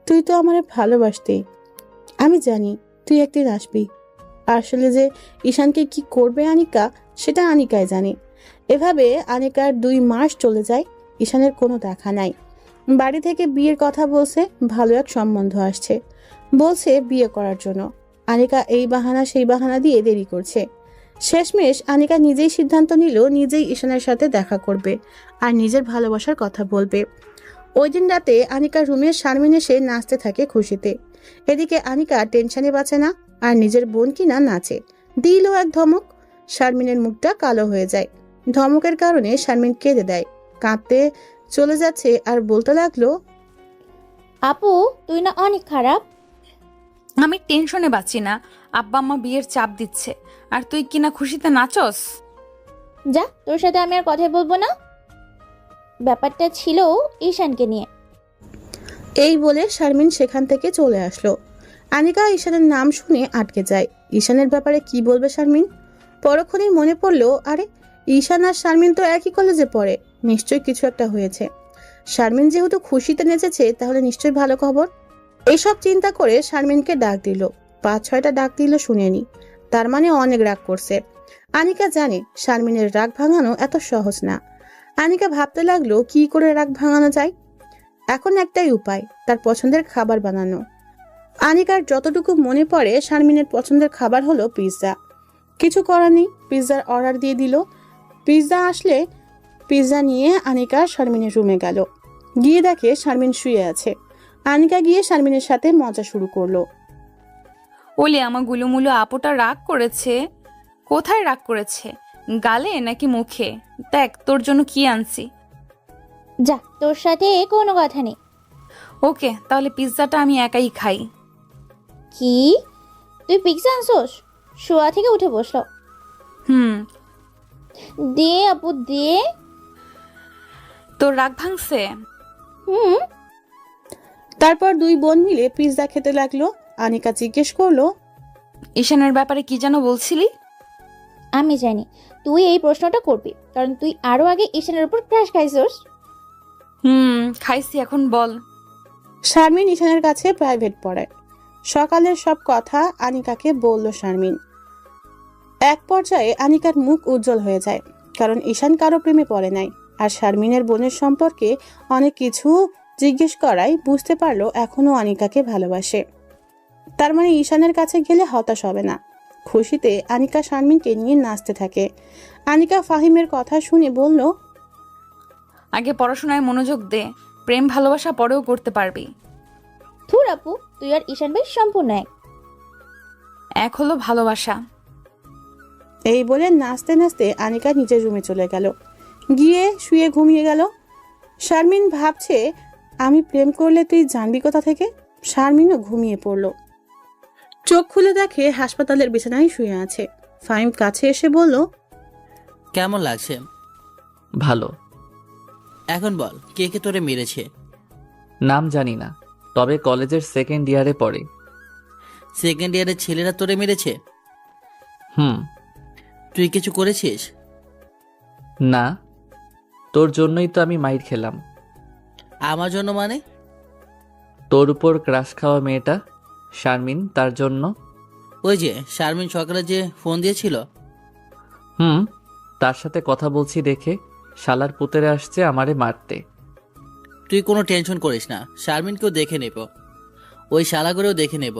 তুই তো আমারে ভালোবাসতি, আমি জানি তুই একদিন আসবি। আসলে যে ঈশানকে কি করবে আনিকা, সেটা আনিকাই জানে। এভাবে আনিকার 2 মাস চলে যায়। ঈশানের কোনো দেখা নাই। বাড়ি থেকে বিয়ের কথা বলছে, ভালো এক সম্বন্ধ আসছে, বলছে বিয়ে করার জন্য। আনিকা এই বাহানা সেই বাহানা দিয়ে দেরি করছে। শেষমেশ আনিকা নিজেই সিদ্ধান্ত নিল, নিজেই ঈশানের সাথে দেখা করবে আর নিজের ভালোবাসার কথা বলবে। ওই দিন রাতে আনিকার রুমে শারমিন এসে নাচতে থাকে খুশিতে। এদিকে আনিকা টেনশনে বাঁচে না, আর নিজের বোন কিনা নাচে। দিল এক ধমক, শারমিনের মুখটা কালো হয়ে যায়। ধমকের কারণে শারমিন কেঁদে দেয়, কাঁদতে চলে যাচ্ছে আর বলতে লাগলো, আপু তুই না অনেক খারাপ। আমি টেনশনে বাঁচি না, আব্বা আম্মা বিয়ের চাপ দিচ্ছে, আর তুই কিনা খুশিতে নাচস। যা, তোর সাথে আমি আর কথাই বলবো না। ব্যাপারটা ছিল ঈশানকে নিয়ে। এই বলে শারমিন সেখান থেকে চলে আসলো। আনিকা ঈশানের নাম শুনে আটকে যায়। ঈশানের ব্যাপারে কি বলবে শারমিন? পরক্ষণেই মনে পড়লো, আরে ঈশান আর শারমিন তো একই কলেজে পড়ে, নিশ্চয়ই কিছু একটা হয়েছে। শারমিন যেহেতু খুশিতে নেচেছে, তাহলে নিশ্চয়ই ভালো খবর। এইসব চিন্তা করে শারমিনকে ডাক দিল। 5-6টা ডাক দিল, শুনেনি, তার মানে অনেক রাগ করছে। আনিকা জানে শারমিনের রাগ ভাঙানো এত সহজ না। আনিকা ভাবতে লাগলো কি করে রাগ ভাঙানো যায়। এখন একটাই উপায়, তার পছন্দের খাবার বানানো। আনিকার যতটুকু মনে পড়ে শারমিনের পছন্দের খাবার হলো পিৎজা। কিছু করার নেই, পিৎজার অর্ডার দিয়ে দিল। পিৎজা আসলে পিৎজা নিয়ে আনিকা শারমিনের রুমে গেল। গিয়ে দেখে শারমিন শুয়ে আছে। আনিকা গিয়ে শারমিনের সাথে মজা শুরু করলো। ওলি আমার গুলুমুলু আপুটা রাগ করেছে। কোথায় রাগ করেছে, গালে নাকি মুখে? দেখ তোর জন্য কি আনছি। যা, তোর সাথে কোনো কথা নেই। ওকে, তাহলে পিৎজাটা আমি একাই খাই। কি, তুই পিৎজা আনছোস? শোয়া থেকে উঠে বসলো। হুম। দে আপু দে। তোর রাগ ভাঙছে? হুম। তারপর দুই বোন মিলে পিৎজা খেতে লাগলো। আনিকা জিজ্ঞেস করলো, ঈশানের ব্যাপারে কি যেন বলছিলি? আমি জানি তুই এই প্রশ্নটা করবি, কারণ তুই আরো আগে ঈশানের উপর ক্রাশ খাইছোস। খাইছি, এখন বল। শারমিন ঈশানের কাছে প্রাইভেট পড়ায়। সকালের সব কথা আনিকাকে বলল শারমিন। এক পর্যায়ে আনিকার মুখ উজ্জ্বল হয়ে যায়, কারণ ঈশান কারো প্রেমে পড়ে নাই। আর শারমিনের বোনের সম্পর্কে অনেক কিছু জিজ্ঞেস করায় বুঝতে পারলো এখনো আনিকাকে ভালোবাসে। তার মানে ঈশানের কাছে গেলে হতাশ হবে না। খুশিতে আনিকা শারমিনকে নিয়ে নাচতে থাকে। আনিকা ফাহিমের কথা শুনে বলল, আগে পড়াশোনায় মনোযোগ দে, প্রেম ভালোবাসা পরেও করতে পারবি। থুর আপু, তুই আর ঈশান ভাই সম্পূর্ণ এক। এক হলো ভালোবাসা। এই বলে নাচতে নাচতে আনিকা নিজের রুমে চলে গেল। গিয়ে শুয়ে ঘুমিয়ে গেল। শারমিন ভাবছে, আমি প্রেম করলে তুই জানবি কোথা থেকে। শারমিনও ঘুমিয়ে পড়ল। চোখ খুলে দেখে হাসপাতালের বিছানায় শুয়ে আছে। ফাহিম কাছে এসে বলল, কেমন লাগছে? ভালো। এখন বল, কে কে তোরে মেরেছে? নাম জানি না, তবে কলেজের সেকেন্ড ইয়ারে পড়ে। সেকেন্ড ইয়ারের ছেলেরা তোরে মেরেছে? হুম। তুই কিছু করেছিস? না, তোর জন্যই তো আমি মাইর খেলাম। আমার জন্য মানে? তোর উপর ক্রাশ খাওয়া মেয়েটা শারমিন, তার জন্য। ওই যে শারমিন সকালে যে ফোন দিয়েছিল। তার সাথে কথা বলছি দেখে শালার পুতেরে আসছে আমারে মারতে। তুই কোনো টেনশন করিস না, শারমিনকেও দেখে নেব, ওই শালাগুলোও দেখে নেব।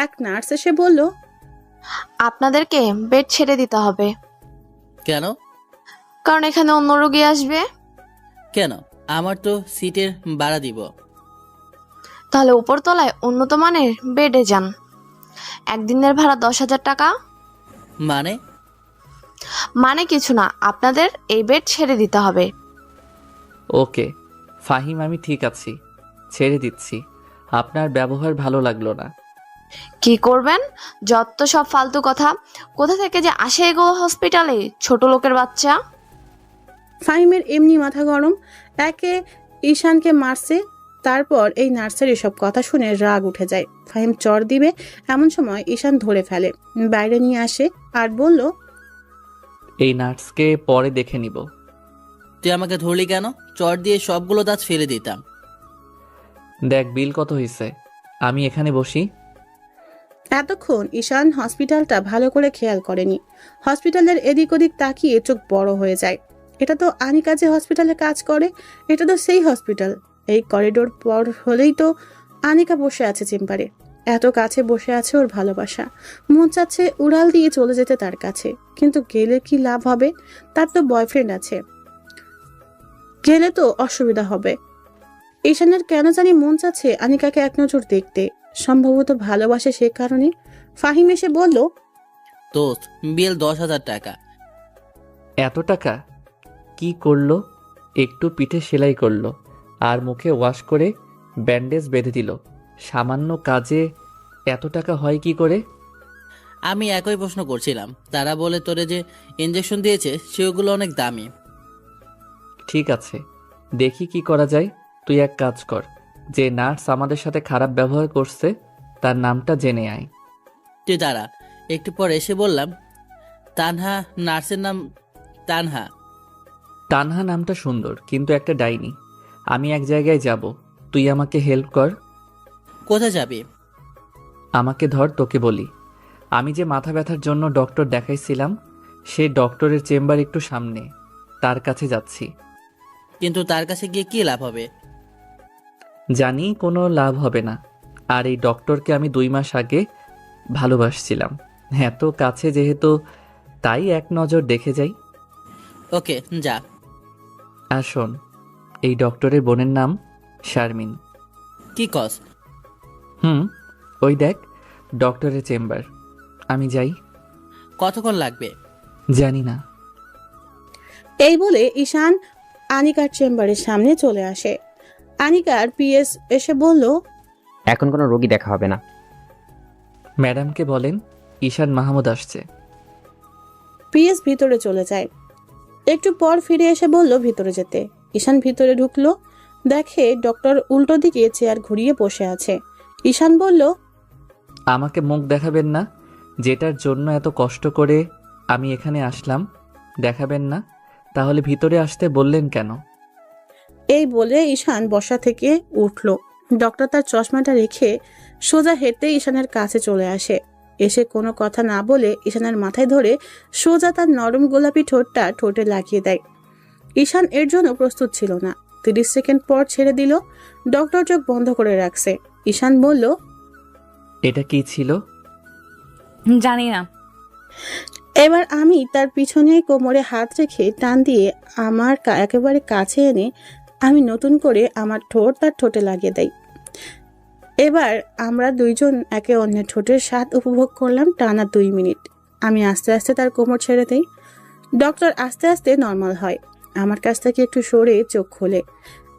এক নার্স এসে বলল, আপনাদেরকে বেড ছেড়ে দিতে হবে, কেন? কারণ এখানে অন্য রোগী আসবে। কেন? আমার তো সিটের ভাড়া দিব। তাহলে উপরতলায় উন্নত মানের বেডে যান। একদিনের ভাড়া 10,000 টাকা। মানে? মানে কিছু না, আপনাদের এই বেড ছেড়ে দিতে হবে। ওকে ফাহিম, আমি ঠিক আছি, ছেড়ে দিচ্ছি। আপনার ব্যবহার ভালো লাগলো না। কি করবেন? যত সব ফালতু কথা, কোথা থেকে যে আসে এগো হসপিটালে, ছোট লোকের বাচ্চা। ফাহিমের এমনি মাথা গরম। একে ঈশানকে মারছে, তারপর এই নার্সের এসব কথা শুনে রাগ উঠে যায়। ফাহিম চর দিবে এমন সময় ঈশান ধরে ফেলে, বাইরে নিয়ে আসে আর বলল, এই নার্সকে পরে দেখে নিব। তুই আমাকে ধরলি কেন? চট দিয়ে সবগুলো দাঁত ফেলে দিতাম। দেখ বিল কত হয়েছে, আমি এখানে বসি। এতক্ষণ ঈশান হসপিটালটা ভালো করে খেয়াল করেনি। হসপিটালের এদিক ওদিক তাকিয়ে চোখ বড় হয়ে যায়। এটা তো আনিকা যে হসপিটালে কাজ করে, এটা তো সেই হসপিটাল। এই করিডোর পর হলেই তো আনিকা বসে আছে চেম্বারে। এত কাছে বসে আছে ওর ভালোবাসা। মন চাচ্ছে উড়াল দিয়ে চলে যেতে তার কাছে, কিন্তু গেলে কি লাভ হবে? তার তো বয়ফ্রেন্ড আছে, গেলে তো অসুবিধা হবে। ঈশানের কেন জানি মন চাচ্ছে আনিকাকে এক নজর দেখতে, সম্ভবত ভালোবাসে সে কারণে। ফাহিম এসে বলল, দোস্ত, বিল 10,000 টাকা। এত টাকা? কি করলো? একটু পিঠে সেলাই করলো আর মুখে ওয়াশ করে ব্যান্ডেজ বেঁধে দিল। সামান্য কাজে এত টাকা হয় কি করে? আমি একই প্রশ্ন করছিলাম। তারা বলে তোরে যে ইঞ্জেকশন দিয়েছে সেগুলো অনেক দামি। ঠিক আছে, দেখি কি করা যায়। তুই এক কাজ কর, যে নার্স আমাদের সাথে খারাপ ব্যবহার করছে তার নামটা জেনে আয়। তুই দাঁড়া। একটু পর এসে বললাম, তানহা নার্সের নাম তানহা। তানহা নামটা সুন্দর, কিন্তু একটা ডাইনি। আমি এক জায়গায় যাব, তুই আমাকে হেল্প কর। কোথায় যাবি? আমাকে ধর, তোকে বলি। আমি যে মাথা ব্যথার জন্য ডক্টর দেখাইছিলাম সেই ডক্টরের চেম্বার একটু সামনে, তার কাছে যাচ্ছি। কিন্তু তার কাছে গিয়ে কি লাভ হবে? জানি কোনো লাভ হবে না। আর এই ডক্টরকে আমি 2 মাস আগে ভালোবাসছিলাম, এত কাছে যেহেতু, তাই এক নজর দেখে যাই। ওকে, যা। আর শোন, এই ডক্টরের বোনের নাম শারমিন। কি কস? ওই দেখ ডক্টরের চেম্বার। আমি যাই। কতক্ষণ লাগবে? জানি না। এই বলে ঈশান আনিকার চেম্বারের সামনে চলে আসে। আনিকার পিএস এসে বলল, এখন কোনো রোগী দেখা হবে না। ম্যাডামকে বলেন ঈশান মাহমুদ আসছে। পিএস ভিতরে চলে যায়। একটু পর ফিরে এসে বলল ভিতরে যেতে। ঈশান ভিতরে ঢুকলো, দেখে ডক্টর উল্টো দিকে চেয়ার ঘুরিয়ে বসে আছে। ঈশান বলল, আমাকে মুখ দেখাবেন না? যেটার জন্য এত কষ্ট করে আমি এখানে আসলাম, দেখাবেন না? তাহলে ভিতরে আসতে বললেন কেন? এই বলে ঈশান বসা থেকে উঠল। ডক্টর তার চশমাটা রেখে সোজা হেঁটে ঈশানের কাছে চলে আসে। এসে কোনো কথা না বলে ঈশানের মাথায় ধরে সোজা তার নরম গোলাপি ঠোঁটটা ঠোঁটে লাগিয়ে দেয়। ঈশান এর জন্য প্রস্তুত ছিল না। 30 সেকেন্ড পর ছেড়ে দিল। ডক্টর চোখ বন্ধ করে রাখছে। ঈশান বলল, এটা কি ছিল? জানি না। এবার আমি তার পিছনে কোমরে হাত রেখে টান দিয়ে আমার একেবারে কাছে এনে আমি নতুন করে আমার ঠোঁট তার ঠোঁটে লাগিয়ে দেই। এবার আমরা দুইজন একে অন্যের ঠোঁটের স্বাদ উপভোগ করলাম টানা 2 মিনিট। আমি আস্তে আস্তে তার কোমর ছেড়ে দেই। ডক্টর আস্তে আস্তে নর্মাল হয়। আমার কাছ থেকে একটু সরে চোখ খোলে,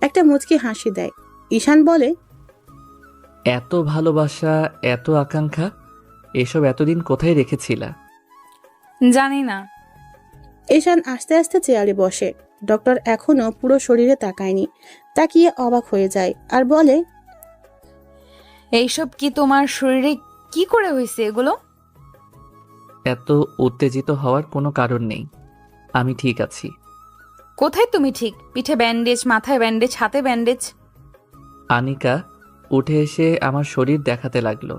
একটা মুচকি হাসি দেয়। ঈশান বলে, এত ভালোবাসা, এত আকাঙ্ক্ষা, এসব এতদিন কোথায় রেখেছিলা? জানি না। ঈশান আস্তে আস্তে চেয়ারে বসে। ডক্টর এখনো পুরো শরীরে তাকায়নি, তাকিয়ে অবাক হয়ে যায় আর বলে, এইসব কি তোমার শরীরে কি করে হয়েছে এগুলো? এত উত্তেজিত হওয়ার কোনো কারণ নেই, আমি ঠিক আছি। কোথায় তুমি ঠিক? পিঠে ব্যান্ডেজ, মাথায় ব্যান্ডেজ, হাতে ব্যান্ডেজ। আনিকা উঠে এসে আমার শরীর দেখাতে লাগলো,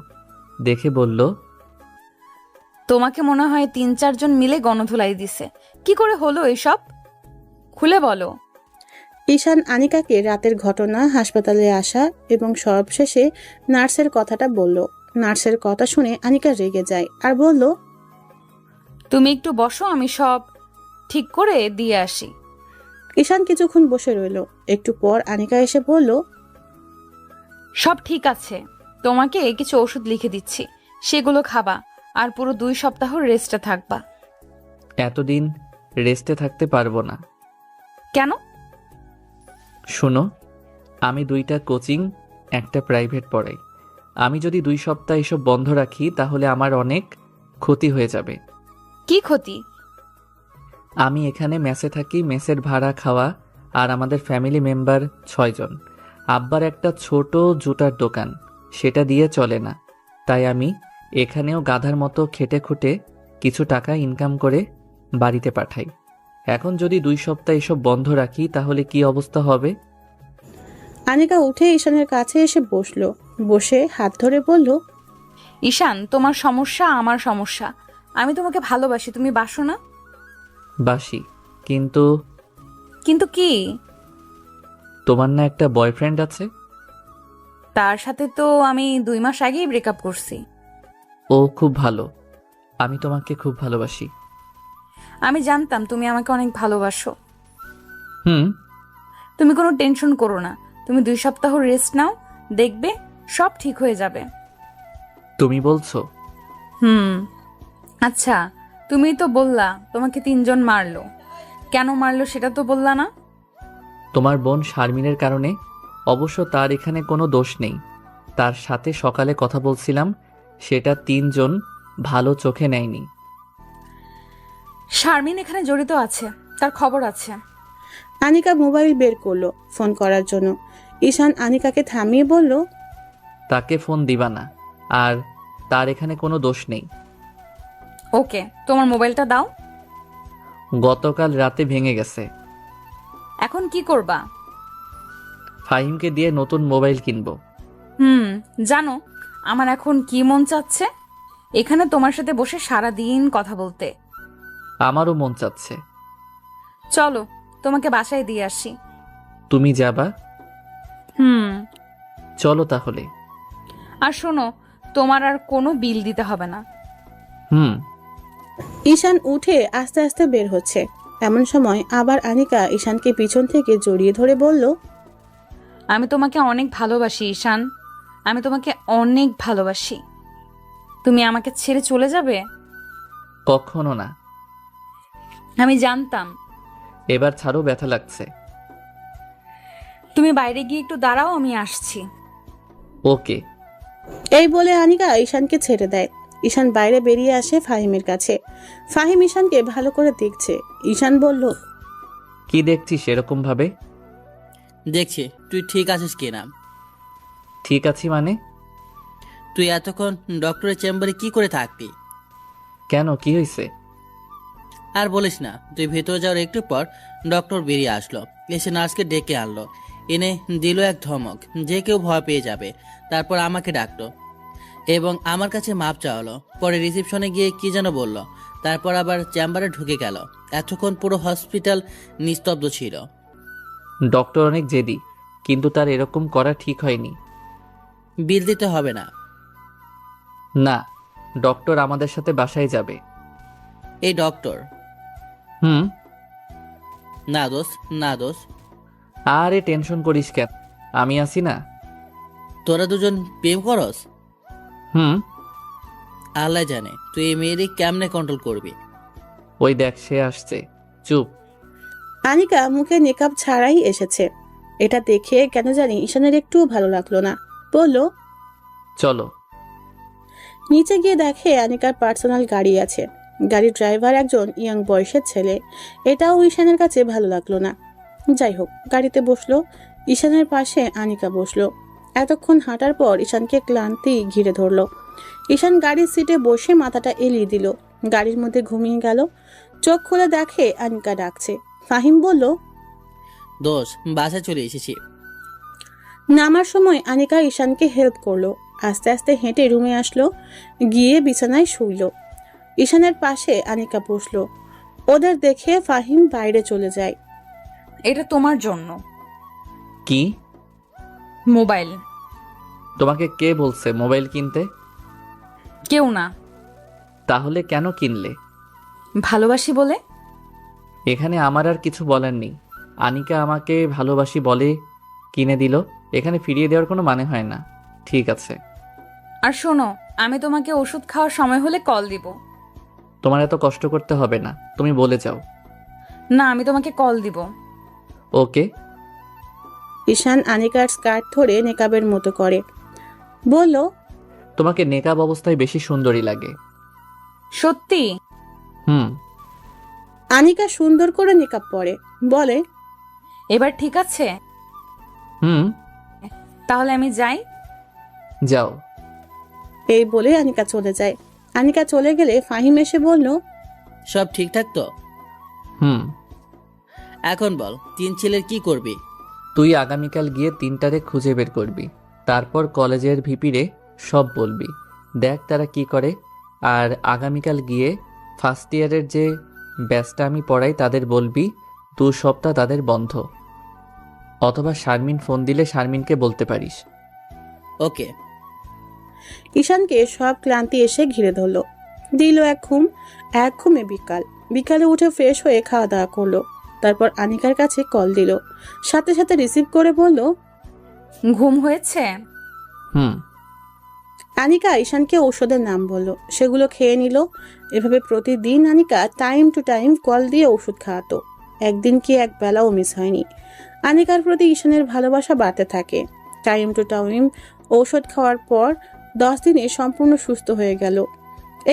দেখে বলল, তোমাকে মনে হয় 3-4 জন মিলে গণধুলাই দিছে। কি করে হলো এসব? খুলে বলো। ঈশান আনিকাকে রাতের ঘটনা, হাসপাতালে আসা এবং সবশেষে নার্সের কথাটা বলল। নার্সের কথা শুনে আনিকা রেগে যায় আর বলল, তুমি একটু বসো, আমি সব ঠিক করে দিয়ে আসি। ঈশান কিছুক্ষণ বসে রইল। একটু পর আনিকা এসে বলল, সব ঠিক আছে, তোমাকে কিছু ওষুধ লিখে দিচ্ছি, সেগুলো খাবা আর পুরো 2 সপ্তাহ রেস্টে থাকবা। এতদিন রেস্টে থাকতে পারবো না। কেন? শোনো, আমি 2টা কোচিং, একটা প্রাইভেট পড়াই। আমি যদি 2 সপ্তাহ এসব বন্ধ রাখি তাহলে আমার অনেক ক্ষতি হয়ে যাবে। কি ক্ষতি? আমি এখানে মেসে থাকি, মেসের ভাড়া, খাওয়া, আর আমাদের ফ্যামিলি মেম্বার 6 জন। আব্বার একটা ছোট জুতার দোকান, সেটা দিয়ে চলে না। তাই আমি এখানেও গাধার মতো খেটে খুঁটে কিছু টাকা ইনকাম করে বাড়িতে পাঠাই। এখন যদি 2 সপ্তাহ এসব বন্ধ রাখি তাহলে কি অবস্থা হবে? আনিকা উঠে ঈশানের কাছে এসে বসলো। বসে হাত ধরে বলল, ঈশান, তোমার সমস্যা আমার সমস্যা। আমি তোমাকে ভালোবাসি, তুমি বাসো না? বাসি, কিন্তু কিন্তু কি? তোমার না একটা বয়ফ্রেন্ড আছে? তার সাথে তো আমি 2 মাস আগেই ব্রেকআপ করছি। ও খুব ভালো, আমি তোমাকে খুব ভালোবাসি। আমি জানতাম তুমি আমাকে অনেক ভালোবাসো। হুম। তুমি কোনো টেনশন করো না, তুমি 2 সপ্তাহ রেস্ট নাও, দেখবে সব ঠিক হয়ে যাবে। তুমি বলছো? আচ্ছা, তুমি তো বললা তোমাকে 3 জন মারলো। কেন মারলো সেটা তো বললা না? তোমার বোন শারমিনের কারণে। অবশ্য তার এখানে কোনো দোষ নেই। তার সাথে সকালে কথা বলছিলাম, সেটা 3 জন ভালো চোখে নেয়নি। শারমিন এখানে জড়িত আছে, তার খবর আছে। আনিকা মোবাইল বের করলো ফোন করার জন্য। ঈশান আনিকাকে থামিয়ে বলল, তাকে ফোন দিবা না, আর তার এখানে কোনো দোষ নেই। ওকে, তোমার মোবাইলটা দাও। গতকাল রাতে ভেঙে গেছে। এখন কি করবা? ফাহিমকে দিয়ে নতুন মোবাইল কিনবো। জানো আমার এখন কি মন চাচ্ছে? এখানে তোমার সাথে বসে সারা দিন কথা বলতে। আমারও মন চাচ্ছে। চলো তোমাকে বাসায় দিয়ে আসি। তুমি যাবা? হুম। চলো তাহলে। আর শোনো, তোমার আর কোনো বিল দিতে হবে না। হুম। ঈশান উঠে আস্তে আস্তে বের হচ্ছে। এমন সময় আবার আনিকা ঈশানকে পিছন থেকে জড়িয়ে ধরে বলল, আমি তোমাকে অনেক ভালোবাসি ঈশান, আমি তোমাকে অনেক ভালোবাসি। তুমি আমাকে ছেড়ে চলে যাবে? কখনো না। আমি জানতাম। এবার ছাড়ো, ব্যথা লাগছে। তুমি বাইরে গিয়ে একটু দাঁড়াও, আমি আসছি। ওকে। এই বলে আনিকা ঈশানকে ছেড়ে দেয়। ঈশান বাইরে বেরিয়ে আসে ফাহিমের কাছে। ফাহিম ঈশানকে ভালো করে দেখছে। ঈশান বলল, কি দেখছিস এরকম ভাবে? দেখছি তুই ঠিক আছিস কিনা। ঠিক আছি মানে? তুই এতক্ষণ ডক্টরের চেম্বারে কি করে থাকতি? কেন, কি হয়েছে? আর বলিস না, তুই ভেতরে যাওয়ার একটু পর ডক্টর বেরিয়ে আসলো, এসে নার্সকে ডেকে আনলো, এনে দিল এক ধমক যে কেউ ভয় পেয়ে যাবে। তারপর আমাকে ডাকলো এবং আমার কাছে মাপ চাওয়ালো। পরে রিসেপশনে গিয়ে কি যেন বলল, তারপর আবার চেম্বারে ঢুকে গেল। এতক্ষণ পুরো হসপিটাল নিস্তব্ধ ছিল। ডক্টর অনেক জেদি, কিন্তু তার এরকম করা ঠিক হয়নি। বিল দিতে হবে না। না, ডক্টর আমাদের সাথে বাসায় যাবে। এই ডক্টর? হুম। না দোষ, না দোষ। আরে টেনশন করিস কেন, আমি আছি না। তোরা দুজন প্রেম করস? হুম। আল্লাহ জানে তুই এই মেয়েরই কেমনে কন্ট্রোল করবি। ওই দেখ সে আসছে, চুপ। আনিকা মুখে মেকআপ ছাড়াই এসেছে। এটা দেখে কেন জানি ঈশানের একটুও ভালো লাগলো না। বলল, চলো। নিচে গিয়ে দেখে আনিকার পার্সোনাল গাড়ি আছে। গাড়ির ড্রাইভার একজন ইয়াং বয়সের ছেলে। এটাও ঈশানের কাছে ভালো লাগলো না। যাই হোক, গাড়িতে বসলো। ঈশানের পাশে আনিকা বসলো। এতক্ষণ হাঁটার পর ঈশানকে ক্লান্তি ঘিরে ধরলো। ঈশান গাড়ির সিটে বসে মাথাটা এলিয়ে দিল। গাড়ির মধ্যে ঘুমিয়ে গেল। চোখ খুলে দেখে আনিকা ডাকছে। ফাহিম বলল, দোষ, বাসায় চলে এসেছি। নামার সময় আনিকা ঈশানকে হেল্প করলো। আস্তে আস্তে হেঁটে রুমে আসলো, গিয়ে বিছানায় শুইল। ঈশানের পাশে আনিকা বসলো। ওদের দেখে ফাহিম বাইরে চলে যায়। এটা তোমার জন্য। কি? মোবাইল। তোমাকে কে বলছে মোবাইল কিনতে? কেউ না। তাহলে কেন কিনলে? ভালোবাসি বলে। এখানে আমার আর কিছু বলার নেই। আনিকা আমাকে ভালোবাসি বলে কিনে দিল, এখানে ফিরিয়ে দেওয়ার কোনো মানে হয় না। ঠিক আছে। আর শোনো, আমি তোমাকে ওষুধ খাওয়ার সময় হলে কল দিব। তোমার এত কষ্ট করতে হবে না, তুমি বলে যাও। না, আমি তোমাকে কল দিব। ওকে। ঈশান আনিকার স্কার্ট ধরে নেকাবের মতো করে বলল, তোমাকে নেকাব অবস্থায় বেশি সুন্দরী লাগে। সত্যি? হুম। আনিকা সুন্দর করে নেকাব পরে বলে, এবার ঠিক আছে? হুম। তাহলে আমি যাই। যাও। এই বলে আনিকা চলে যায়। আনিকা চলে গেলে ফাহিম এসে বলল, সব ঠিকঠাক তো? হুম। এখন বল, 3 ছেলের কি করবি? তুই আগামীকাল গিয়ে 3টারে খুঁজে বের করবি, তারপর কলেজের ভিপিরে সব বলবি, দেখ তারা কি করে। আর আগামীকাল গিয়ে ফার্স্ট ইয়ারের যে ব্যাচটা আমি পড়াই তাদের বলবি 2 সপ্তাহ তাদের বন্ধ। অথবা শারমিন ফোন দিলে শারমিনকে বলতে পারিস। ওকে। ঈশানকে সব ক্লান্তি এসে ঘিরে ধরলো। দিল এক ঘুমে বিকালে উঠে ফ্রেশ হয়ে খাওয়া দাওয়া করলো। তারপর আনিকার কাছে কল দিল। সাথে সাথে রিসিভ করে বলল, ঘুম হয়েছে? হুম। আনিকা ঈশানকে ঔষধের নাম বলল। সেগুলো খেয়ে নিল। এভাবে প্রতিদিন Anika time to time call দিয়ে ওষুধ খাওয়াতো। একদিন কি এক বেলাও মিস হয়নি। আনিকার প্রতি ঈশানের ভালোবাসা বাড়তে থাকে। টাইম টু টাইম ঔষধ খাওয়ার পর 10 দিনে সম্পূর্ণ সুস্থ হয়ে গেল।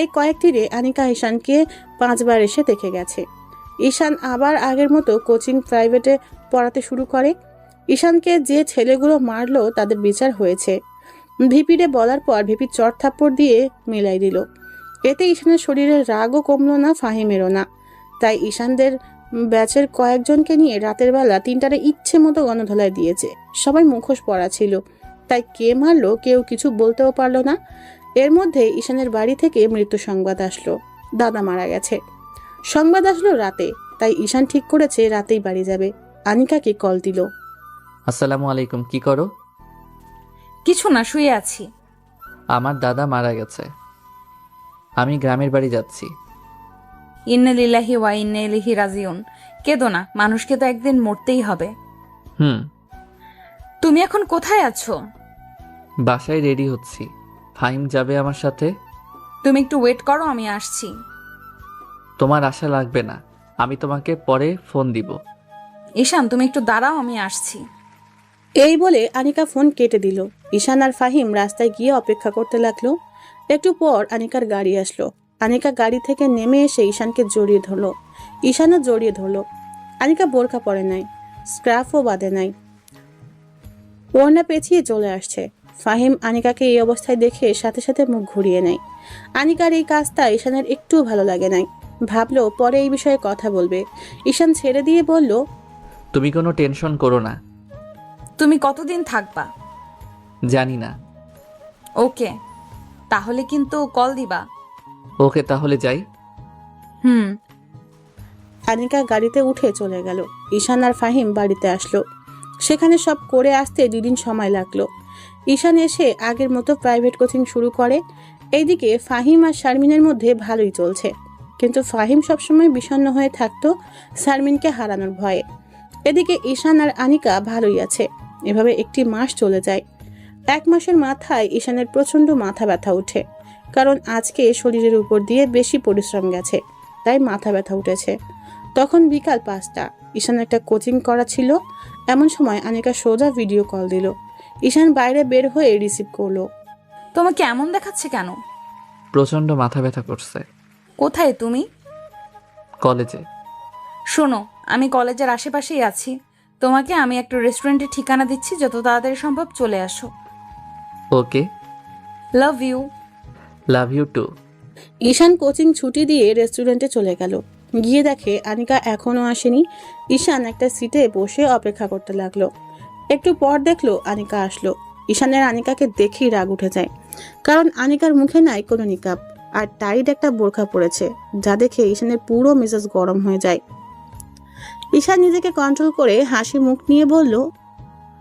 এই কয়েকদিনে আনিকা ঈশানকে 5 বার এসে দেখে গেছে। ঈশান আবার আগের মতো কোচিং প্রাইভেটে পড়াতে শুরু করে। ঈশানকে যে ছেলেগুলো মারলো তাদের বিচার হয়েছে। ভিপিরে বলার পর ভিপি চট থাপ্পড় দিয়ে মিলাই দিল। এতে ঈশানের শরীরের রাগও কমলো না, ফাহিমেরও না। তাই ঈশানদের ব্যাচের কয়েকজনকে নিয়ে রাতের বেলা 3টারে ইচ্ছে মতো গণধোলাই দিয়েছে। সবাই মুখোশ পরা ছিল, তাই কে মারলো কেউ কিছু বলতেও পারলো না। এর মধ্যে ঈশানের বাড়ি থেকে মৃত্যু সংবাদ আসলো, দাদা মারা গেছে। সংবাদ আসলো রাতে, তাই ঈশান ঠিক করেছে রাতেই বাড়ি যাবে। আনিকাকে কল দিল। আসসালামু আলাইকুম, কি করো? কিছু না, শুয়ে আছি। আমার দাদা মারা গেছে, আমি গ্রামের বাড়ি যাচ্ছি। ইন্না লিল্লাহি ওয়া ইন্না ইলাইহি রাজিউন। কেঁদো না, মানুষকে তো একদিন মরতেই হবে। হুম। তুমি এখন কোথায় আছো? বাসায় রেডি হচ্ছি। ফাহিম যাবে আমার সাথে। তুমি একটু ওয়েট করো, আমি আসছি। তোমার আশা লাগবে না, আমি তোমাকে পরে ফোন দিব। ঈশান, তুমি একটু দাঁড়াও, আমি আসছি। এই বলে আনিকা ফোন কেটে দিল। ঈশান আর ফাহিম রাস্তায় গিয়ে অপেক্ষা করতে লাগলো। একটু পর আনিকার গাড়ি আসলো। আনিকা গাড়ি থেকে নেমে এসে ঈশানকে জড়িয়ে ধরলো। ঈশানও জড়িয়ে ধরলো। আনিকা বোরকা পরে নাই, স্ক্রাফও বাঁধে নাই, ওড়না পেঁচিয়ে চলে আসছে। ফাহিম আনিকাকে এই অবস্থায় দেখে সাথে সাথে মুখ ঘুরিয়ে নেয়। আনিকার এই কাজটা ঈশানের একটুও ভালো লাগে নাই। ভাবলো পরে এই বিষয়ে কথা বলবে। ঈশান ছেড়ে দিয়ে বলল, তুমি কোনো টেনশন করো না। তুমি কতদিন থাকবা? জানি না। ওকে, তাহলে কিন্তু কল দিবা। ওকে, তাহলে যাই। হুম। আনিকা গাড়িতে উঠে চলে গেল। ঈশান আর ফাহিম বাড়িতে আসলো। সেখানে সব করে আসতে 2 দিন সময় লাগলো। ঈশান এসে আগের মতো প্রাইভেট কোচিং শুরু করে। এইদিকে ফাহিম আর শারমিনের মধ্যে ভালোই চলছে, কিন্তু ফাহিম সবসময় বিষণ্ণ হয়ে থাকতো শারমিনকে হারানোর ভয়ে। এদিকে ঈশান আর আনিকা ভালোই আছে। এভাবে 1 মাস চলে যায়। 1 মাসের মাথায় ঈশানের প্রচন্ড মাথা ব্যথা ওঠে, কারণ আজকে শরীরের উপর দিয়ে বেশি পরিশ্রম গেছে, তাই মাথা ব্যথা উঠেছে। তখন বিকাল 5টা। ঈশান একটা কোচিং করা ছিল। এমন সময় আনিকা সোজা ভিডিও কল দিল। ঈশান বাইরে বের হয়ে রিসিভ করলো। তোমাকে এমন দেখাচ্ছে কেন? প্রচন্ড মাথা ব্যথা করছে। কোথায় তুমি? কলেজে। শোনো, আমি কলেজের আশেপাশেই আছি। তোমাকে আমি একটা রেস্টুরেন্টের ঠিকানা দিচ্ছি, যত তাড়াতাড়ি সম্ভব চলে আসো। Okay. Love you. Love you too. Ishan coaching ছুটি দিয়ে রেস্টুরেন্টে চলে গেল। গিয়ে দেখে আনিকা এখনো আসেনি। ঈশান একটা সিটে বসে অপেক্ষা করতে লাগলো। একটু পর দেখলো আনিকা আসলো। ঈশানের আনিকাকে দেখেই রাগ উঠে যায়, কারণ আনিকার মুখে নাই কোনো নিকাব আর টাইট একটা বোরখা পড়েছে, যা দেখে ঈশানের পুরো মেজাজ গরম হয়ে যায়। ঈশান নিজেকে কন্ট্রোল করে হাসি মুখ নিয়ে বলল,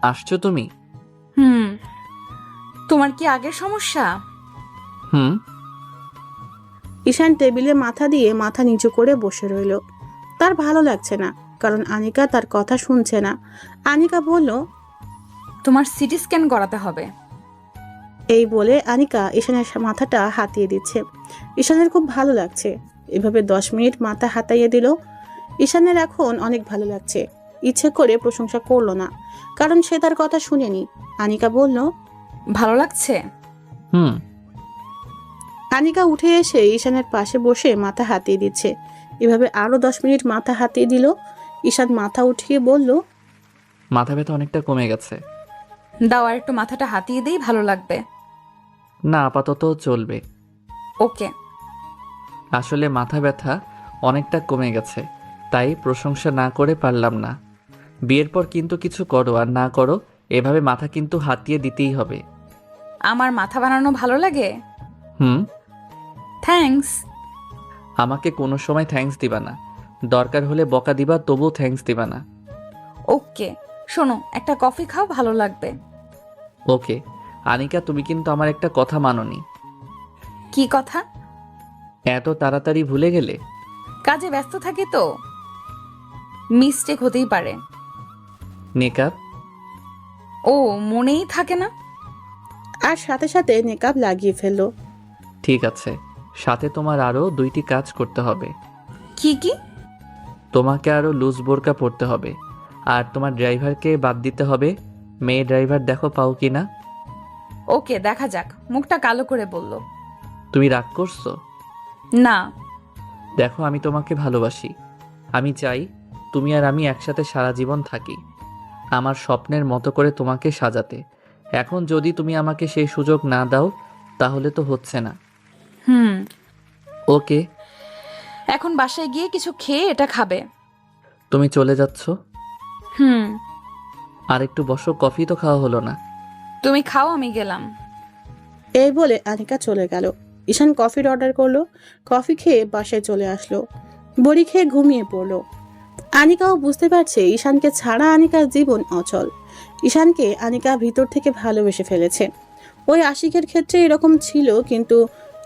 আসছো তুমি? হুম। তোমার কি আগের সমস্যা? হুম। ঈশান টেবিলে মাথা দিয়ে মাথা নিচু করে বসে রইল। তার ভালো লাগছে না, কারণ আনিকা তার কথা শুনছে না। আনিকা বলল, তোমার সিটি স্ক্যান করাতে হবে। এই বলে আনিকা ঈশানের মাথাটা হাতিয়ে দিচ্ছে। ঈশানের খুব ভালো লাগছে। এভাবে 10 মিনিট মাথা হাতাইয়ে দিল। ঈশানের এখন অনেক ভালো লাগছে। ইচ্ছে করে প্রশংসা করলো না, কারণ সে তার কথা শুনেনি। আনিকা বলল, ভালো লাগছে? হুম। আনিকা উঠে এসে ঈশানের পাশে বসে মাথা হাতিয়ে দিচ্ছে। এভাবে আরো 10 মিনিট মাথা হাতিয়ে দিল। ঈশান মাথা উঠিয়ে বলল, মাথা ব্যথা অনেকটা কমে গেছে। দাও, আর একটু মাথাটা হাতিয়ে দিই, ভালো লাগবে। না, আপাতত চলবে। ওকে। আসলে মাথা ব্যথা অনেকটা কমে গেছে, তাই প্রশংসা না করে পারলাম না। বিয়ের পর কিন্তু কিছু করো আর না করো, এভাবে মাথা কিন্তু হাতিয়ে দিতেই হবে। আমার মাথা বানানো ভালো লাগে? হুম। থ্যাঙ্কস। আমাকে কোনো সময় থ্যাঙ্কস দিবা না। দরকার হলে বকা দিবা, তবুও থ্যাঙ্কস দিবা না। ওকে। শোনো, একটা কফি খাও, ভালো লাগবে। ওকে। আনিকা, তুমি কিন্তু আমার একটা কথা মানোনি। কি কথা? এত তাড়াতাড়ি ভুলে গেলে? কাজে ব্যস্ত থাকি তো, মিস্টেক হতেই পারে। নেকাব? ও, মনেই থাকে না। আর সাথে সাথে নেকাব লাগিয়ে ফেললো। ঠিক আছে, সাথে তোমার আরও 2টি কাজ করতে হবে। কি কি? তোমাকে আরও লুজ বোরকা পরতে হবে, আর তোমার ড্রাইভারকে বাদ দিতে হবে। মেয়ে ড্রাইভার দেখো পাও কি না। ওকে, দেখা যাক। মুখটা কালো করে বলল। তুমি রাগ করছো? না। দেখো, আমি তোমাকে ভালোবাসি। আমি চাই তুমি আর আমি একসাথে সারা জীবন থাকি, আমার স্বপ্নের মতো করে তোমাকে সাজাতে। এখন যদি তুমি আমাকে সেই সুযোগ না দাও, তাহলে তো হচ্ছে না। হুম। ওকে। এখন বাসায় গিয়ে কিছু খেয়ে এটা খাবে। তুমি চলে যাচ্ছ? হুম। আর একটু বসো, কফি তো খাওয়া হলো না। তুমি খাও, আমি গেলাম। এই বলে আনিকা চলে গেল। ঈশান কফির অর্ডার করলো। কফি খেয়ে বাসায় চলে আসলো। বড়ি খেয়ে ঘুমিয়ে পড়লো। আনিকাও বুঝতে পারছে ঈশানকে ছাড়া আনিকার জীবন অচল। ঈশানকে আনিকা ভিতর থেকে ভালোবেসে ফেলেছে। ওই আশিকের ক্ষেত্রে এরকম ছিল, কিন্তু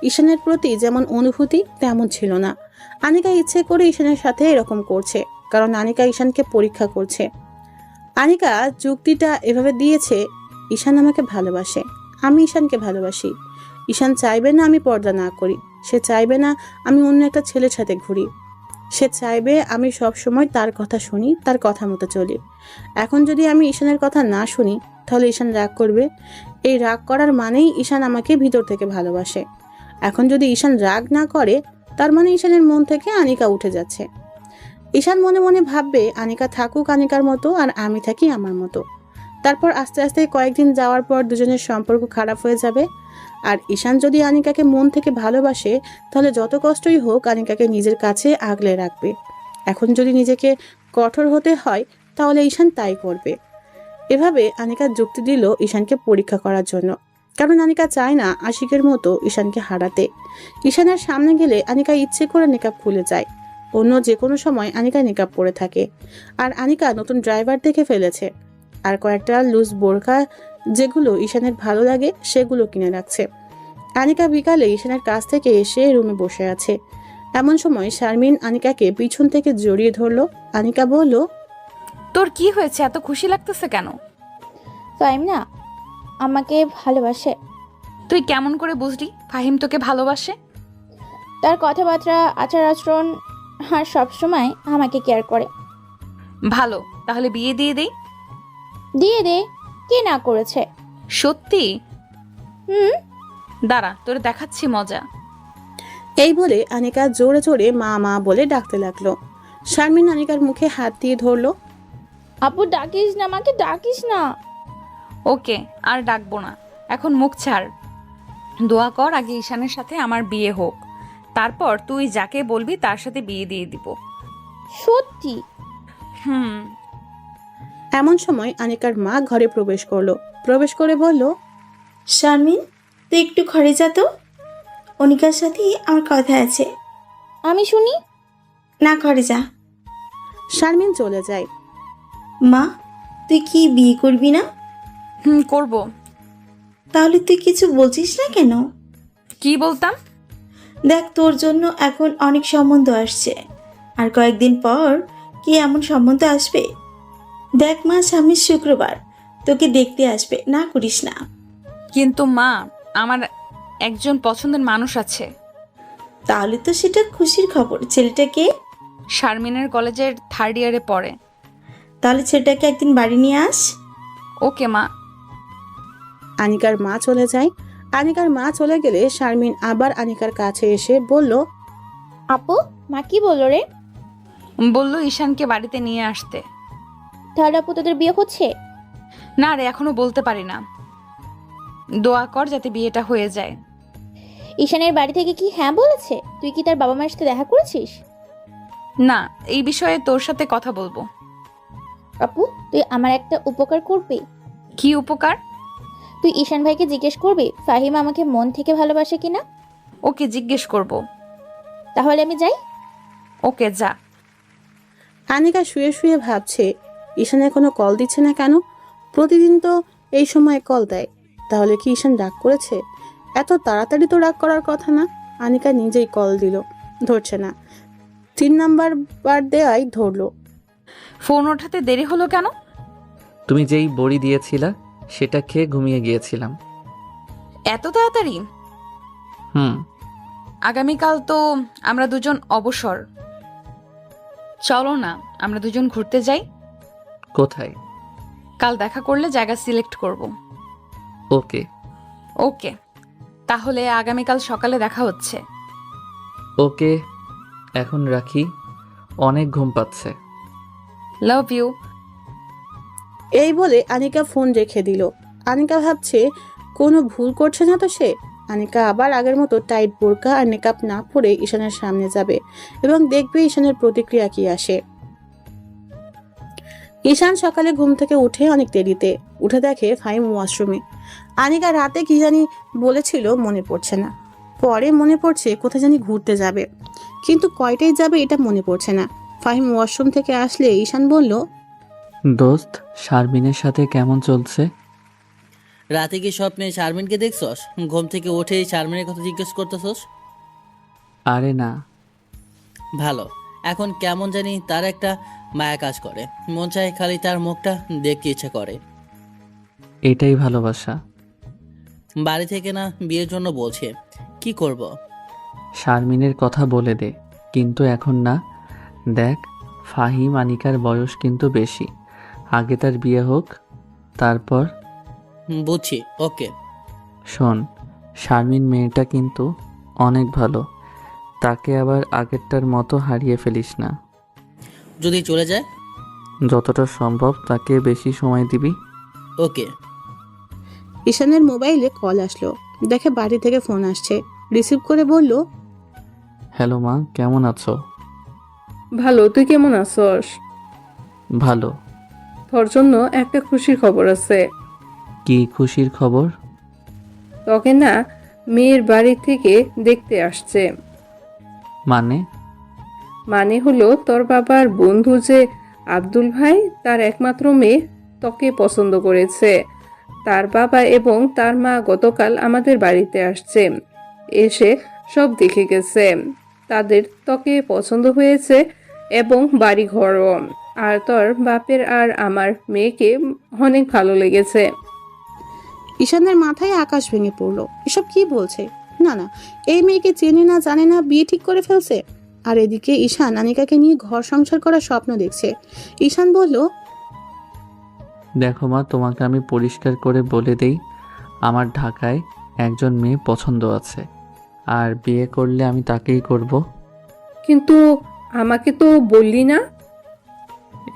ঈশানের প্রতি যেমন অনুভূতি তেমন ছিল না। আনিকা ইচ্ছে করে ঈশানের সাথে এরকম করছে, কারণ আনিকা ঈশানকে পরীক্ষা করছে। আনিকা যুক্তিটা এভাবে দিয়েছে, ঈশান আমাকে ভালোবাসে, আমি ঈশানকে ভালোবাসি। ঈশান চাইবে না আমি পর্দা না করি, সে চাইবে না আমি অন্য একটা ছেলের সাথে ঘুরি, সে চাইবে আমি সব সময় তার কথা শুনি, তার কথা মতো চলি। এখন যদি আমি ঈশানের কথা না শুনি তাহলে ঈশান রাগ করবে। এই রাগ করার মানেই ঈশান আমাকে ভিতর থেকে ভালোবাসে। এখন যদি ঈশান রাগ না করে তার মানে ঈশানের মন থেকে আনিকা উঠে যাচ্ছে। ঈশান মনে মনে ভাববে আনিকা থাকুক আনিকার মতো আর আমি থাকি আমার মতো। তারপর আস্তে আস্তে কয়েকদিন যাওয়ার পর দুজনের সম্পর্ক খারাপ হয়ে যাবে। আর ঈশান যদি আনিকাকে মন থেকে ভালোবাসে তাহলে যত কষ্টই হোক আনিকাকে নিজের কাছে আগলে রাখবে। এখন যদি নিজেকে কঠোর হতে হয় তাহলে ঈশান তাই করবে। এভাবে আনিকা যুক্তি দিল ঈশানকে পরীক্ষা করার জন্য, কারণ আনিকা চায় না আশিকের মতো ঈশানকে হারাতে। ঈশানের সামনে গেলে আনিকা ইচ্ছে করে নিকাব খুলে যায়। অন্য যে কোনো সময় আনিকা নিকাব পরে থাকে। আর আনিকা নতুন ড্রাইভার দেখে ফেলেছে, আর কয়েকটা লুজ বোরকা যেগুলো ঈশানের ভালো লাগে সেগুলো কিনে রাখছে। আনিকা বিকালে ঈশানের কাছ থেকে এসে রুমে বসে আছে। এমন সময় শারমিন আনিকাকে পিছন থেকে জড়িয়ে ধরলো। আনিকা বলল, তোর কি হয়েছে, এত খুশি লাগতেছে কেন? ফাহিম না আমাকে ভালোবাসে। তুই কেমন করে বুঝলি ফাহিম তোকে ভালোবাসে? তার কথাবার্তা, আচার আচরণ আর সবসময় আমাকে কেয়ার করে। ভালো, তাহলে বিয়ে দিয়ে দেই। দিয়ে দে, কে না করেছে? সত্যি? হুম। দাঁড়া, তোরে দেখাচ্ছি মজা। এই বলে আনিকা জোরে জোরে মা মা বলে ডাকতে লাগলো। শারমিন আনিকার মুখে হাত দিয়ে ধরলো। আপু ডাকিস না, আমাকে ডাকিস না। ওকে, আর ডাকবো না, এখন মুখ ছাড়। দোয়া কর আগে ঈশানের সাথে আমার বিয়ে হোক, তারপর তুই যাকে বলবি তার সাথে বিয়ে দিয়ে দিব। সত্যি? হুম। এমন সময় আনিকার মা ঘরে প্রবেশ করলো। প্রবেশ করে বলল, শারমিন, তুই একটু ঘরে যা তো, অনিকার সাথে আমার কথা আছে। আমি শুনি। না, ঘরে যা। শারমিন চলে যায়। মা, তুই কি বিয়ে করবি না? হুম, করব। তাহলে তুই কিছু বলছিস না কেন? কি বলতাম? দেখ, তোর জন্য এখন অনেক সম্বন্ধ আসছে, আর কয়েকদিন পর কি এমন সম্বন্ধ আসবে। দেখ মা, সামনের শুক্রবার তোকে দেখতে আসবে, না করিস না। কিন্তু মা, আমার একজন পছন্দের মানুষ আছে। তাহলে তো সেটা খুশির খবর। ছেলেটাকে? শারমিনের কলেজের 3rd ইয়ারে পড়ে। তাহলে ছেলেটাকে একদিন বাড়ি নিয়ে আস। ওকে মা। আনিকার মা চলে যায়। আনিকার মা চলে গেলে শারমিন আবার আনিকার কাছে এসে বলল, আপু, মা কি বললো রে? বললো ঈশানকে বাড়িতে নিয়ে আসতে। তাহলে আপু তোদের বিয়ে হচ্ছে? না রে, এখনো বলতে পারি না। দোয়া কর যাতে বিয়েটা হয়ে যায়। ঈশানের বাড়ি থেকে কি হ্যাঁ বলেছে? তুই কি তার বাবা মায়ের সাথে দেখা করেছিস? না, এই বিষয়ে তোর সাথে কথা বলবো। আপু, তুই আমার একটা উপকার করবি? কি উপকার? তুই ঈশান ভাইকে জিজ্ঞেস করবি ফাহিম আমাকে মন থেকে ভালোবাসে কিনা। ওকে জিজ্ঞেস করব। তাহলে আমি যাই? ওকে, যা। আনিকা শুয়ে শুয়ে ভাবছে ঈশানের কোনো কল দিচ্ছে না কেন। প্রতিদিন তো এই সময় কল দেয়, তাহলে কি ঈশান রাগ করেছে? এত তাড়াতাড়ি তো রাগ করার কথা না। আনিকা নিজেই কল দিল, ধরছে না। 3 নাম্বার বার দেওয়াই ধরলো। ফোন ওঠাতে দেরি হলো কেন? তুমি যেই বড়ি দিয়েছিলা সেটা খেয়ে ঘুমিয়ে গিয়েছিলাম। এত তাড়াতাড়ি? হুম। আগামীকাল তো আমরা দুজন অবসর। চলো না, আমরা দুজন ঘুরতে যাই। কোথায়? কাল দেখা করলে জায়গা সিলেক্ট করব। ওকে। ওকে, তাহলে আগামীকাল সকালে দেখা হচ্ছে। ওকে, এখন রাখি, অনেক ঘুম পাচ্ছে। Love you. এই বলে আনিকা ফোন রেখে দিল। আনিকা ভাবছে কোনো ভুল করছে না তো সে। আনিকা আবার আগের মতো টাইট বোরকা আর মেকআপ না পরে ঈশানের সামনে যাবে এবং দেখবে ঈশানের প্রতিক্রিয়া কি আসে। ঈশান সকালে ঘুম থেকে উঠে অনেক দেরিতে উঠে দেখে ফাহিম ওয়াশরুমে। আনিকা রাতে কি জানি বলেছিল মনে পড়ছে না। পরে মনে পড়ছে কোথায় জানি ঘুরতে যাবে, কিন্তু কয়টায় যাবে এটা মনে পড়ছে না। ফাহিম ওয়াশরুম থেকে আসলে ঈশান বলল, দোস্ত, শারমিনের সাথে কেমন চলছে? রাতে কি স্বপ্নে শারমিনকে দেখছস? ঘুম থেকে উঠে শারমিনের কথা জিজ্ঞেস করতেছস? আরে না। ভালো। এখন কেমন জানি তার একটা মায়া কাজ করে, মন চায় খালি তার মুখটা দেখতে ইচ্ছে করে। এটাই ভালোবাসা। বাড়ি থেকে না বিয়ের জন্য বলছে, কি করব? শারমিনের কথা বলে দে, কিন্তু এখন না। দেখ, ফাহিম আনিকার বয়স কিন্তু বেশি। আগে তার বিয়ে হোক, তারপর। বুঝছি, ওকে। শোন, শারমিন মেয়েটা কিন্তু অনেক ভালো। তাকে আবার আগেরটার মতো হারিয়ে ফেলিস না। যদি চলে যায়? যতটা সম্ভব তাকে বেশি সময় দিবি। ওকে। ঈশানের মোবাইলে কল আসলো। দেখে বাড়ি থেকে ফোন আসছে। রিসিভ করে বলল, হ্যালো মা, কেমন আছো? ভালো, তুই কেমন আছস? ভালো। তোর জন্য একটা খুশির খবর আছে। কি খুশির খবর? তোকে না মেয়ের বাড়ি থেকে দেখতে আসছে। মানে? মানে হলো তোর বাবার বন্ধু যে আব্দুল ভাই, তার একমাত্র মেয়ে তোকে পছন্দ করেছে। তার বাবা এবং তার মা গতকাল আমাদের বাড়িতে আসছে, এসে সব দেখে গেছে। তাদের তোকে পছন্দ হয়েছে এবং বাড়ি ঘরও। আর তোর বাপের আর আমার মেয়েকে অনেক ভালো লেগেছে। ঈশানের মাথায় আকাশ ভেঙে পড়লো। এসব কি বলছে? না না, এই মেয়েকে চেনে না জানে না বিয়ে ঠিক করে ফেলছে। আর এদিকে ঈশান আনিকাকে নিয়ে ঘর সংসার করার স্বপ্ন দেখছে। ঈশান বলল, দেখো মা, তোমাকে আমি পরিষ্কার করে বলে দেই, আমার ঢাকায় একজন মেয়ে পছন্দ আছে, আর বিয়ে করলে আমি তাকেই করব। কিন্তু আমাকে তো বললি না।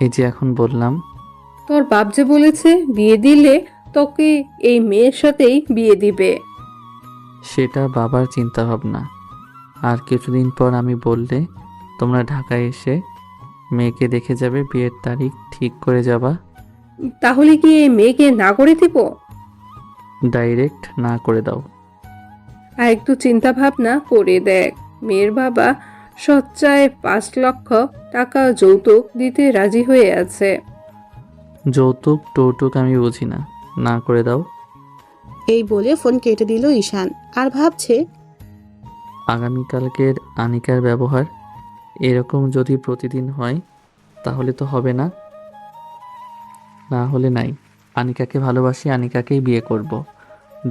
এই যে এখন বললাম। তোর বাপ যে বলেছে বিয়ে দিলে তোকে এই মেয়ের সাথেই বিয়ে দিবে। সেটা বাবার চিন্তা ভাবনা। আর কিছুদিন পর আমি বললে তোমরা ঢাকায় এসে মেয়েকে দেখে যাবে, বিয়ের তারিখ ঠিক করে যাবা। তাহলে কি এই মেয়েকে না করে দিব? ডাইরেক্ট না করে দাও। আর একটু চিন্তা ভাবনা করে দেখ। মেয়ের বাবা সচ্চায় 5 লক্ষ টাকা যৌতুক দিতে রাজি হয়ে আছে। যৌতুক টৌতুক আমি বুঝি না, না করে দাও। এই বলে ফোন কেটে দিল ঈশান। আর ভাবছে, আগামীকালকের আনিকার ব্যবহার এরকম যদি প্রতিদিন হয় তাহলে তো হবে না। না হলে নাই। আনিকাকে ভালোবাসি, আনিকাকেই বিয়ে করব।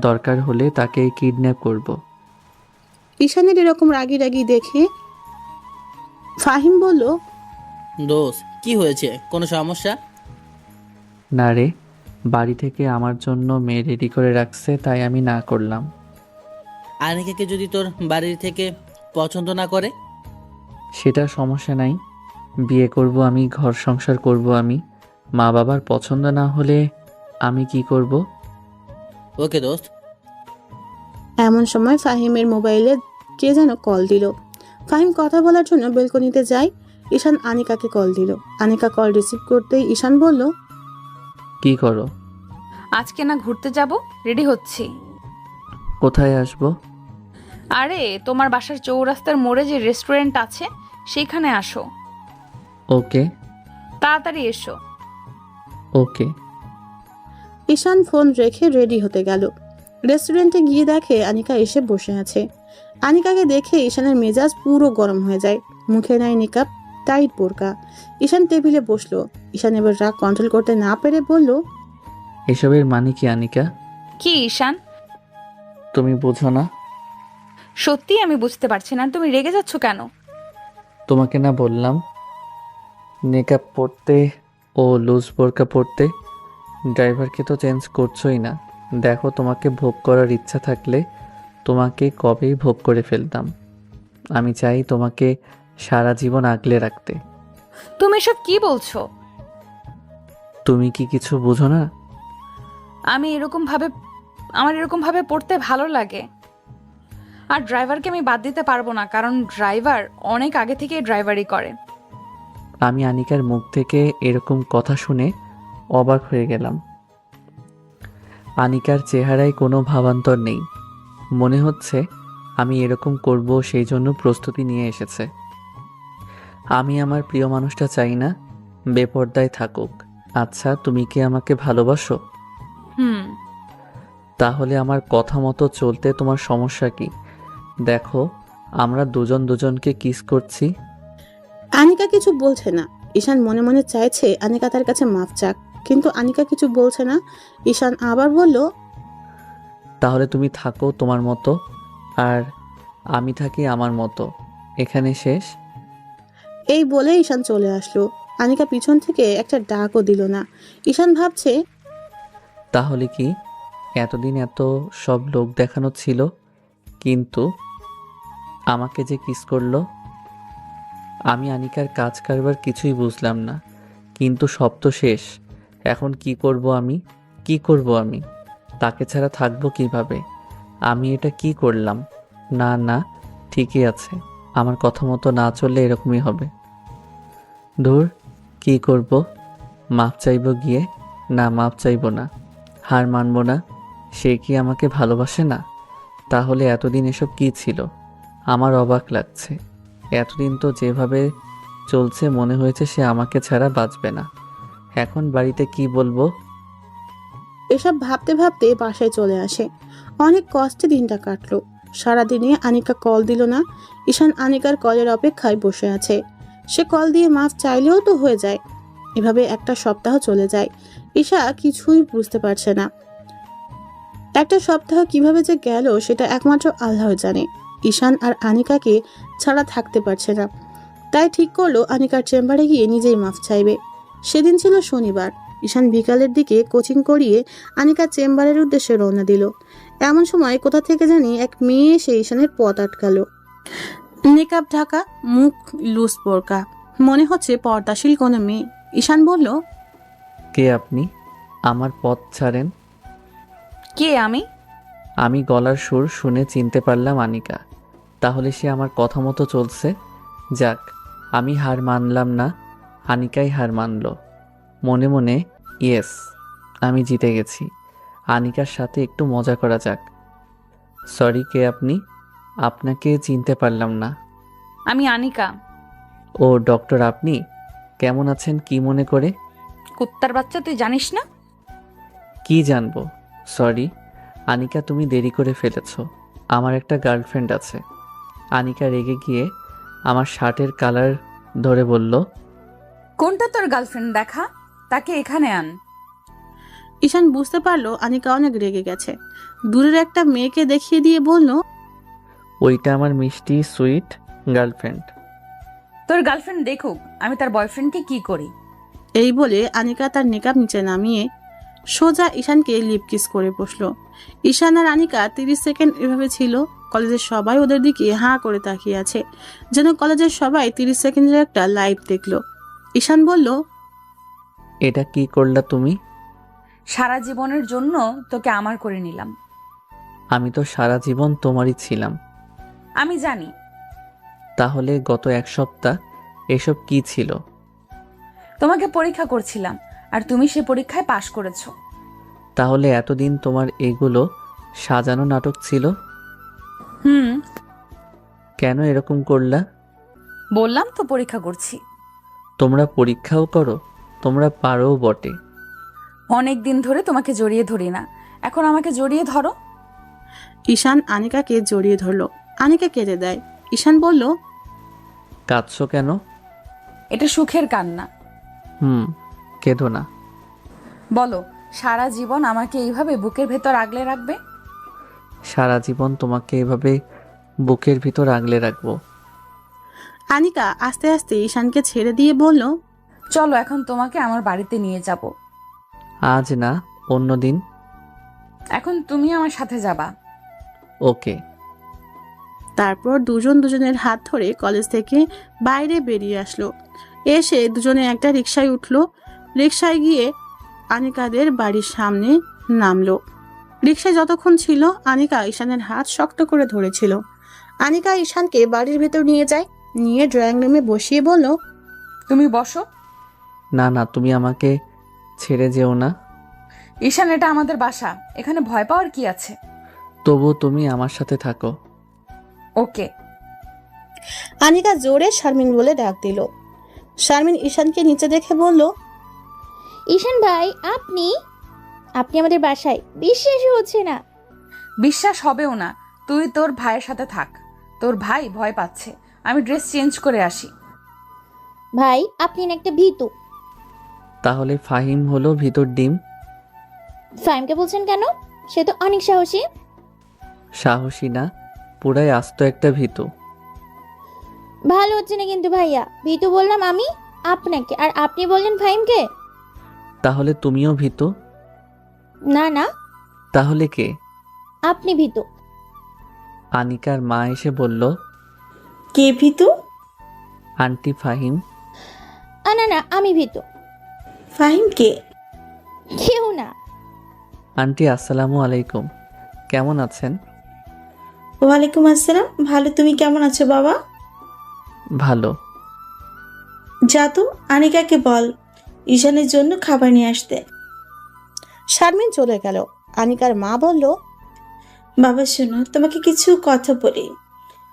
দরকার হলে তাকে কিডন্যাপ করব। ঈশানের এরকম রাগি রাগি দেখে ফাহিম বলল, দোষ, কি হয়েছে? কোনো সমস্যা? না রে, বাড়ি থেকে আমার জন্য মেয়ে রেডি করে রাখছে, তাই আমি না করলাম। আনিকাকে যদি তোর বাড়ির থেকে পছন্দ না করে? সেটা সমস্যা নাই, বিয়ে করব আমি, ঘর সংসার করব আমি। মা বাবার পছন্দ না হলে আমি কি করব? ওকে দোস্ত। এমন সময় ফাহিমের মোবাইলে কে যেন কল দিল। ফাহিম কথা বলার জন্য বেলকনিতে যায়। ঈশান আনিকাকে কল দিল। আনিকা কল রিসিভ করতেই ঈশান বলল, কি করো? আজকে না ঘুরতে যাব, রেডি হচ্ছি। কোথায় আসবো? আরে তোমার বাসার চৌরাস্তার মোড়ে যে রেস্টুরেন্ট আছে সেইখানে আসো। ওকে। তাড়াতাড়ি এসো। ওকে। ঈশান ফোন রেখে রেডি হতে গেল। রেস্টুরেন্টে গিয়ে দেখে আনিকা এসে বসে আছে। আনিকাকে দেখে ঈশানের মেজাজ পুরো গরম হয়ে যায়। মুখে নাই নিকাব, টাইট বোরকা। ঈশান টেবিলে বসলো। ঈশান এবার রাগ কন্ট্রোল করতে না পেরে বলল, এসবের মানে কি আনিকা? কি ঈশান? তুমি বোঝো না? সত্যি আমি বুঝতে পারছি না, তুমি রেগে যাচ্ছ কেন? তোমাকে না বললাম নেকআপ পরতে ও লুজ বোরকা পরতে? ড্রাইভারকে তো চেঞ্জ করছোই না। দেখো, তোমাকে ভোগ করার ইচ্ছা থাকলে তোমাকে কবেই ভোগ করে ফেলতাম। আমি চাই তোমাকে সারা জীবন আগলে রাখতে। তুমি এসব কি বলছো? তুমি কি কিছু বুঝো না? আমার এরকম ভাবে পড়তে ভালো লাগে। আর ড্রাইভারকে আমি বাদ দিতে পারবো না, কারণ ড্রাইভার অনেক আগে থেকে ড্রাইভারই করে। আমি আনিকার মুখ থেকে এরকম কথা শুনে অবাক হয়ে গেলাম। আনিকার চেহারায় কোনো ভাবান্তর নেই, মনে হচ্ছে আমি এরকম করব সেই জন্য প্রস্তুতি নিয়ে এসেছে। আমি আমার প্রিয় মানুষটা চাই না বেপরদায় থাকুক। আচ্ছা, তুমি কি আমাকে ভালোবাসো? হুম। তাহলে আমার কথা মতো চলতে তোমার সমস্যা কি? দেখো, আমরা দুজন দুজনকে কিস করছি। আনিকা কিছু বলছে না। ঈশান মনে মনে চাইছে আনিকা তার কাছে মাফ চাক, কিন্তু আনিকা কিছু বলছে না। ঈশান আবার বলল, তাহলে তুমি থাকো তোমার মতো আর আমি থাকি আমার মতো, এখানে শেষ। এই বলে ঈশান চলে আসলো। আনিকা পিছন থেকে একটা ডাকও দিল না। ঈশান ভাবছে, তাহলে কি এতদিন এত সব লোক দেখানো ছিল, কিন্তু আমাকে যে কিস করলো? আমি আনিকার কাজ কারবার কিছুই বুঝলাম না, কিন্তু সব তো শেষ। এখন কি করব আমি? কি করব আমি? তাকে ছাড়া থাকবো কিভাবে? আমি এটা কি করলাম? না না, ঠিকই আছে, আমার কথা মতো না চললে এরকমই হবে। ধুর, কি করব? মাপ চাইবো গিয়ে? না, মাপ চাইবো না, হার মানবো না। সে কি আমাকে ভালোবাসে না? তাহলে এতদিন এসব কি ছিল? আমার অবাক লাগছে। এতদিন তো যেভাবে চলছে মনে হয়েছে সে আমাকে ছাড়া বাঁচবে না। এখন বাড়িতে কি বলবো? এসব ভাবতে ভাবতে বাসায় চলে আসে। অনেক কষ্টে দিনটা কাটলো। সারাদিনে আনিকা কল দিল না। ঈশান আনিকার কলের অপেক্ষায় বসে আছে। সে কল দিয়ে মাফ চাইলেও তো হয়ে যায়। এভাবে একটা সপ্তাহ চলে যায়। ঈশা কিছুই বুঝতে পারছে না। একটা সপ্তাহ কিভাবে যে গেল সেটা একমাত্র আল্লাহ জানে। ঈশান আর আনিকাকে ছাড়া থাকতে পারছে না। তাই ঠিক করলো আনিকার চেম্বারে গিয়ে নিজেই মাফ চাইবে। সেদিন ছিল শনিবার। ঈশান বিকালের দিকে কোচিং করিয়ে আনিকার চেম্বারের উদ্দেশ্যে রওনা দিল। এমন সময় কোথা থেকে জানি এক মেয়ে এসে ঈশানের পথ আটকালো। নেকাব ঢাকা, মুখ লুজ বোরকা, মনে হচ্ছে পর্দাশীল কোনো মেয়ে। ঈশান বলল, কে আপনি? আমার পথ ছাড়েন। কে আমি? আমি গলার সুর শুনে চিনতে পারলাম আনিকা। তাহলে সে আমার কথা মতো চলছে। যাক, আমি হার মানলাম না, আনিকাই হার মানল। মনে মনে ইয়েস, আমি জিতে গেছি। আনিকার সাথে একটু মজা করা যাক। সরি, কে আপনি? আপনাকে চিনতে পারলাম না। আমি আনিকা। ও ডক্টর, আপনি কেমন আছেন? কি মনে করে? কুত্তার বাচ্চা, তুই জানিস না? কি জানবো? সরি আনিকা, তুমি দেরি করে ফেলেছ। আমার একটা গার্লফ্রেন্ড আছে। আনিকা রেগে গিয়ে আমার শার্টের কালার ধরে বলল, কোনটা তোর গার্লফ্রেন্ড? দেখা, তাকে এখানে আন। ঈশান বুঝতে পারলো আনিকা অনেক রেগে গেছে। দূরের একটা মেয়েকে দেখিয়ে দিয়ে বলল, ওইটা আমার মিষ্টি সুইট গার্লফ্রেন্ড। তোর গার্লফ্রেন্ড দেখুক আমি তার বয়ফ্রেন্ডকে কি করি। এই বলে আনিকা তার নেকাব নিচে নামিয়ে সোজা ঈশানকে লিপ কিস করে বসলো। ঈশান আর আনিকা 30 সেকেন্ড এভাবে ছিল। কলেজের সবাই ওদের দিকে হাঁ করে তাকিয়ে আছে, যেন কলেজের সবাই 30 সেকেন্ডের একটা লাইভ দেখলো। ঈশান বলল, এটা কি করলা তুমি? সারা জীবনের জন্য তোকে আমার করে নিলাম। আমি তো সারা জীবন তোমারই ছিলাম। আমি জানি। তাহলে গত এক সপ্তাহ এসব কি ছিল? তোমাকে পরীক্ষা করছিলাম আর তুমি সে পরীক্ষায় পাশ করেছো। তাহলে এতদিন তোমার এগুলো সাজানো নাটক ছিল? হুম। কেন এরকম করলা? বললাম তো পরীক্ষা করছি। তোমরা পরীক্ষাও করো? তোমরা পারো বটে। অনেক দিন ধরে তোমাকে জড়িয়ে ধরি না, এখন আমাকে জড়িয়ে ধরো। ঈশান আনিকাকে জড়িয়ে ধরলো। আনিকা কেঁদে দেয়। ঈশান বলল, কাঁদছো কেন? এটা সুখের কান্না। কেঁদো না। বলো, সারা জীবন আমাকে এইভাবে বুকের ভেতর আগলে রাখবে? সারা জীবন তোমাকে এভাবে বুকের ভিতর আগলে রাখবো। আনিকা আস্তে আস্তে ঈশানকে ছেড়ে দিয়ে বলল, চলো এখন তোমাকে আমার বাড়িতে নিয়ে যাব। আজ না, অন্যদিন। এখন তুমি আমার সাথে যাবা। ওকে। তারপর দুজন দুজনের হাত ধরে কলেজ থেকে বাইরে বেরিয়ে আসলো। এসে দুজনে একটা রিকশায় উঠলো। রিকশায় গিয়ে আনিকাদের বাড়ির সামনে নামলো। রিকশায় যতক্ষণ ছিল আনিকা ঈশানের হাত শক্ত করে ধরেছিল। আনিকা ঈশানকে বাড়ির ভেতর নিয়ে যায়। নিয়ে ড্রয়িং রুমে বসিয়ে বলল, তুমি বসো। না না, তুমি আমাকে ছেড়ে যেও না। ঈশান, এটা আমাদের বাসা, এখানে ভয় পাওয়ার কি আছে? তবু তুমি আমার সাথে থাকো। ওকে। আনিকা জোরে শারমিন বলে ডাক দিল। শারমিন ঈশানকে নিচে দেখে বলল, ঈশান ভাই, আপনি আপনি আমাদের বাসায়? বিশ্বাসই হচ্ছে না। বিশ্বাস হবেও না। তুই তোর ভাইয়ের সাথে থাক। তোর ভাই ভয় পাচ্ছে। আমি ড্রেস চেঞ্জ করে আসি। ভাই, আপনি না একটা ভীতু। তাহলে ফাহিম হলো ভিতর ডিম? ফাইমকে বলছেন কেন? সে তো অনেক সাহসী। সাহসী না, পুরাই আস্ত একটা ভীতু। ভালো হচ্ছে না কিন্তু ভাইয়া। ভীতু বললাম আমি আপনাকে, আর আপনি বললেন ফাইমকে। তাহলে তুমিও ভীতু? না না, তাহলে কে? আপনি ভীতু। আনিকার মা এসে বলল, কে ভীতু? আন্টি ফাহিম। না না, আমি ভীতু। ফাহিম কে? কেউ না। আন্টি আসসালামু আলাইকুম, কেমন আছেন? ওয়ালাইকুম আসসালাম। ভালো, তুমি কেমন আছো বাবা? ভালো। যা তো, আনিকাকে বল ঈশানের জন্য খাবার নিয়ে আসতে। শারমিন চলে গেল। আনিকার মা বলল, বাবা শোনো, তোমাকে কিছু কথা বলি।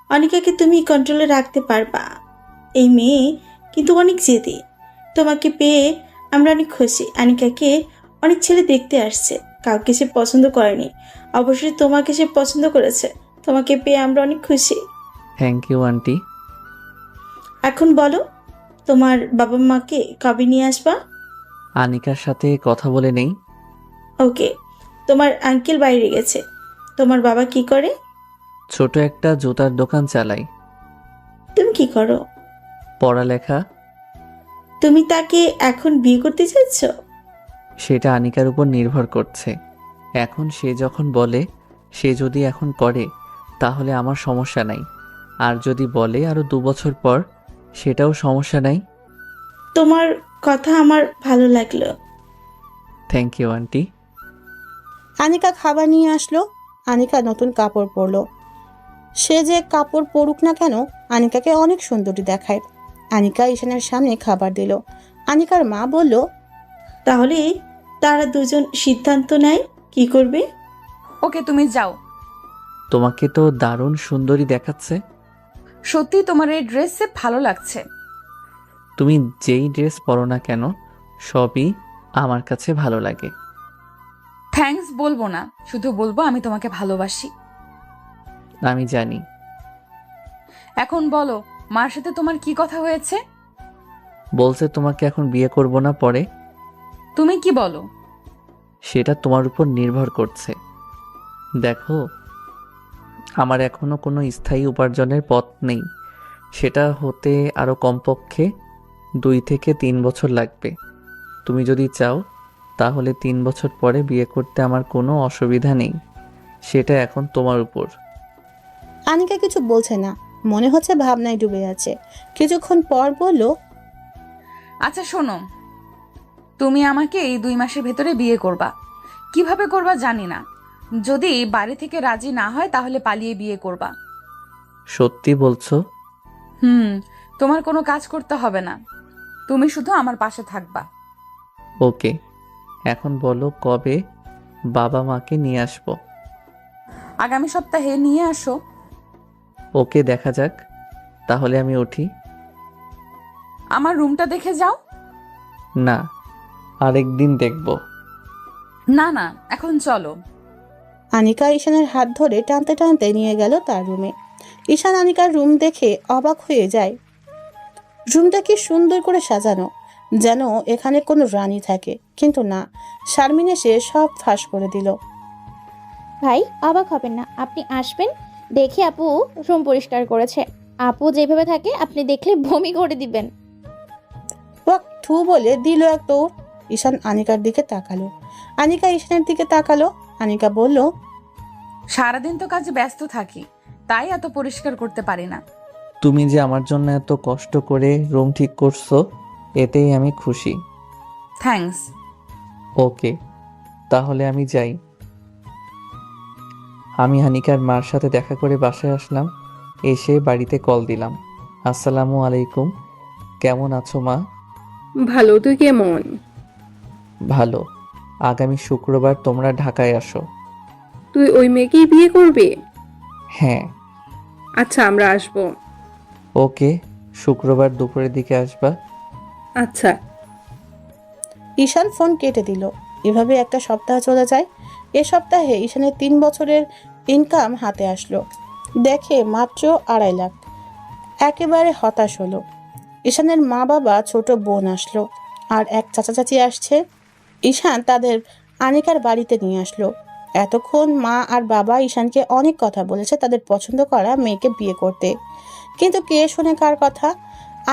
অনিকাকে তুমি কন্ট্রোলে রাখতে পারবা। এই মেয়ে কিন্তু অনেক জেদি। তোমাকে পেয়ে আমরা অনেক খুশি। আনিকাকে অনেক ছেলে দেখতে আসছে, কাউকে সে পছন্দ করেনি। অবশ্যই তোমাকে সে পছন্দ করেছে। তোমাকে পেয়ে আমরা অনেক খুশি। Thank you aunty. এখন বলো, তোমার বাবা মাকে কবে নিয়ে আসবা? আনিকার সাথে কথা বলে নেই। ওকে। তোমার আঙ্কেল বাইরে গেছে। তোমার বাবা কি করে? ছোট একটা জুতার দোকান চালাই। তুমি কি করো? পড়ালেখা। তুমি তাকে এখন বিয়ে করতে চাইছ? সেটা আনিকার উপর নির্ভর করছে। এখন সে যখন বলে, সে যদি এখন করে তাহলে আমার সমস্যা নাই, আর যদি বলে আরো 2 বছর পর, সেটাও সমস্যা নাই। তোমার কথা আমার ভালো লাগলো। Thank you aunty. আনিকা খাবার নিয়ে আসলো। আনিকা নতুন কাপড় পরলো। সে যে কাপড় পরুক না কেন, আনিকাকে অনেক সুন্দরী দেখায়। আনিকা ঈশানের সামনে খাবার দিল। আনিকার মা বলল, তাহলে তারা দুজন সিদ্ধান্ত নেয় কি করবে। ওকে, তুমি যাও। তোমাকে তো দারুণ সুন্দরী দেখাচ্ছে। সত্যি তোমার এই ড্রেসে ভালো লাগছে। তুমি যেই ড্রেস পরো না কেন, সবই আমার কাছে ভালো লাগে। থ্যাঙ্কস বলবো না, শুধু বলবো আমি তোমাকে ভালোবাসি। আমি জানি। এখন বলো, মার সাথে তোমার কি কথা হয়েছে? বলছে তোমাকে এখন বিয়ে করব না, পরে। তুমি কি বলো? সেটা তোমার উপর নির্ভর করছে। দেখো, আমার এখনো কোনো স্থায়ী উপার্জনের পথ নেই। সেটা হতে আরো কমপক্ষে 2 থেকে 3 বছর লাগবে। তুমি যদি চাও তাহলে 3 বছর পরে বিয়ে করতে আমার কোনো অসুবিধা নেই। সেটা এখন তোমার উপর। আনিকা কিছু বলছে না, মনে হচ্ছে ভাবনায় ডুবে আছে। কিছুক্ষণ পর বলল, আচ্ছা শোনো, তুমি আমাকে এই 2 মাসের ভেতরে বিয়ে করবা। কিভাবে করবা জানি না। যদি বাড়ি থেকে রাজি না হয় তাহলে পালিয়ে বিয়ে করবা। সত্যি বলছো? তোমার কোনো কাজ করতে হবে না, তুমি শুধু আমার পাশে থাকবা। ওকে। এখন বলো কবে বাবা মাকে নিয়ে আসবো? আগামী সপ্তাহে নিয়ে আসো। ওকে, দেখা যাক। তাহলে আমি উঠি? আমার রুমটা দেখে যাও। না, আরেকদিন দেখব। না না, এখন চলো। আনিকা ঈশানের হাত ধরে টানতে টানতে নিয়ে গেল তার রুমে। ঈশান আনিকার রুম দেখে অবাক হয়ে যায়। রুমটা কি সুন্দর করে সাজানো, যেন এখানে কোনো রানী থাকে। কিন্তু না, শারমিন এসে সব ফাঁস করে দিল। ভাই, অবাক হবেন না, আপনি আসবেন দেখে আপু রুম পরিষ্কার করেছে। আপু যেভাবে থাকে আপনি দেখলে বমি করে দিবেন। ওয়াক থু বলে দিল এক দৌড়। ঈশান আনিকার দিকে তাকালো। আনিকা ঈশানের দিকে তাকালো। আনিকা বলল, সারাদিন তো কাজে ব্যস্ত থাকি, তাই এত পরিষ্কার করতে পারি না। তুমি যে আমার জন্য এত কষ্ট করে রুম ঠিক করছো, এতেই আমি খুশি। থ্যাঙ্কস। ওকে, তাহলে আমি যাই। আমি হানিকার মার সাথে দেখা করে বাসায় আসলাম। এসে বাড়িতে কল দিলাম। আসসালামু আলাইকুম, কেমন আছো মা? ভালো, তুই কেমন? ভালো। আগামী শুক্রবার তোমরা ঢাকায় আসো। তুই ওই মেয়েকেই বিয়ে করবি? হ্যাঁ। আচ্ছা, আমরা আসবো। ওকে, শুক্রবার দুপুরের দিকে আসবা। আচ্ছা। ঈশান ফোন কেটে দিল। এভাবে একটা সপ্তাহ চলে যায়। এ সপ্তাহে ঈশানের 3 বছরের ইনকাম হাতে আসলো। দেখে মাত্র 2.5 লাখ। একেবারে হতাশ হলো। ঈশানের মা বাবা, ছোট বোন আসলো, আর এক চাচা চাচি আসছে। ঈশান তাদের আনিকার বাড়িতে নিয়ে আসলো। এতক্ষণ মা আর বাবা ঈশানকে অনেক কথা বলেছে তাদের পছন্দ করা মেয়েকে বিয়ে করতে, কিন্তু কে শোনে কার কথা।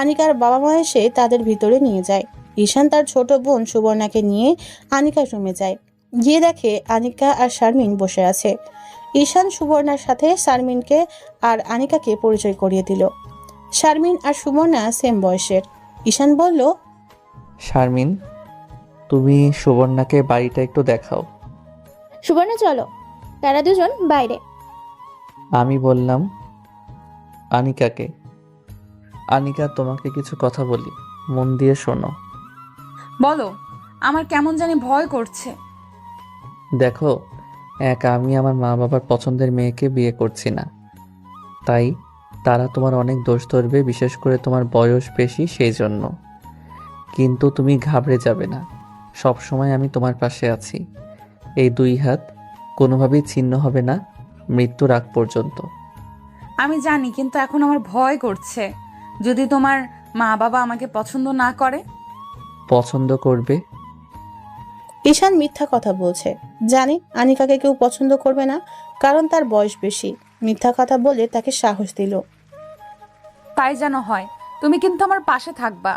আনিকার বাবা মা এসে তাদের ভিতরে নিয়ে যায়। ঈশান তার ছোট বোন সুবর্ণাকে নিয়ে আনিকার রুমে যায়। গিয়ে দেখে আনিকা আর শারমিন বসে আছে। ঈশান সুবর্ণার সাথে শারমিনকে আর আনিকাকে পরিচয় করিয়ে দিল। শারমিন আর সুবর্ণা সেম বয়সের। ঈশান বলল, শারমিন, তুমি সুবর্ণাকে বাড়িটা একটু দেখাও। সুবর্ণা চলো, তারা দুজন বাইরে। আমি বললাম আনিকাকে, আনিকা তোমাকে কিছু কথা বলি, মন দিয়ে শোনো। বলো। আমার কেমন জানি ভয় করছে। দেখো, আমি আমার মা বাবার পছন্দের মেয়েকে বিয়ে করছি না, তাই তারা তোমার অনেক দোষ ধরবে, বিশেষ করে তোমার বয়স বেশি সেই জন্য। কিন্তু তুমি ঘাবড়ে যাবে না, সব সময় আমি তোমার পাশে আছি। এই 2 হাত কোনোভাবেই ছিন্ন হবে না মৃত্যুর আগ পর্যন্ত। আমি জানি, কিন্তু এখন আমার ভয় করছে। যদি তোমার মা বাবা আমাকে পছন্দ না করে? পছন্দ করবে। ঈশান মিথ্যা কথা বলছে। জানি আনিকাকে কেউ পছন্দ করবে না, কারণ তার বয়স বেশি। মিথ্যা কথা বলে তাকে সাহস দিল। তাই যেন হয়। তুমি কিন্তু আমার পাশে থাকবা।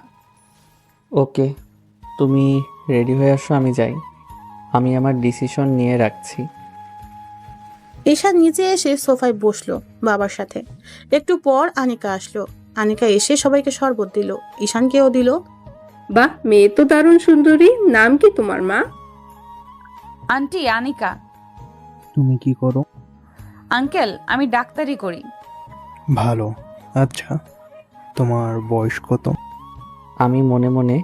ওকে, তুমি রেডি হয়ে আসো, আমি যাই। আমি আমার ডিসিশন নিয়ে রাখছি। ঈশান নিচে এসে সোফায় বসলো বাবার সাথে। একটু পর আনিকা আসলো। আনিকা এসে সবাইকে শরবত দিল, ঈশানকেও দিল। বাহ, মেয়ে তো দারুণ সুন্দরী। নাম কি তোমার মা? আন্টি আনিকা। তুমি কি করো? আঙ্কেল, আমি ডাক্তারি করি। ভালো। আচ্ছা, তোমার বয়স কত? আমি মনে মনে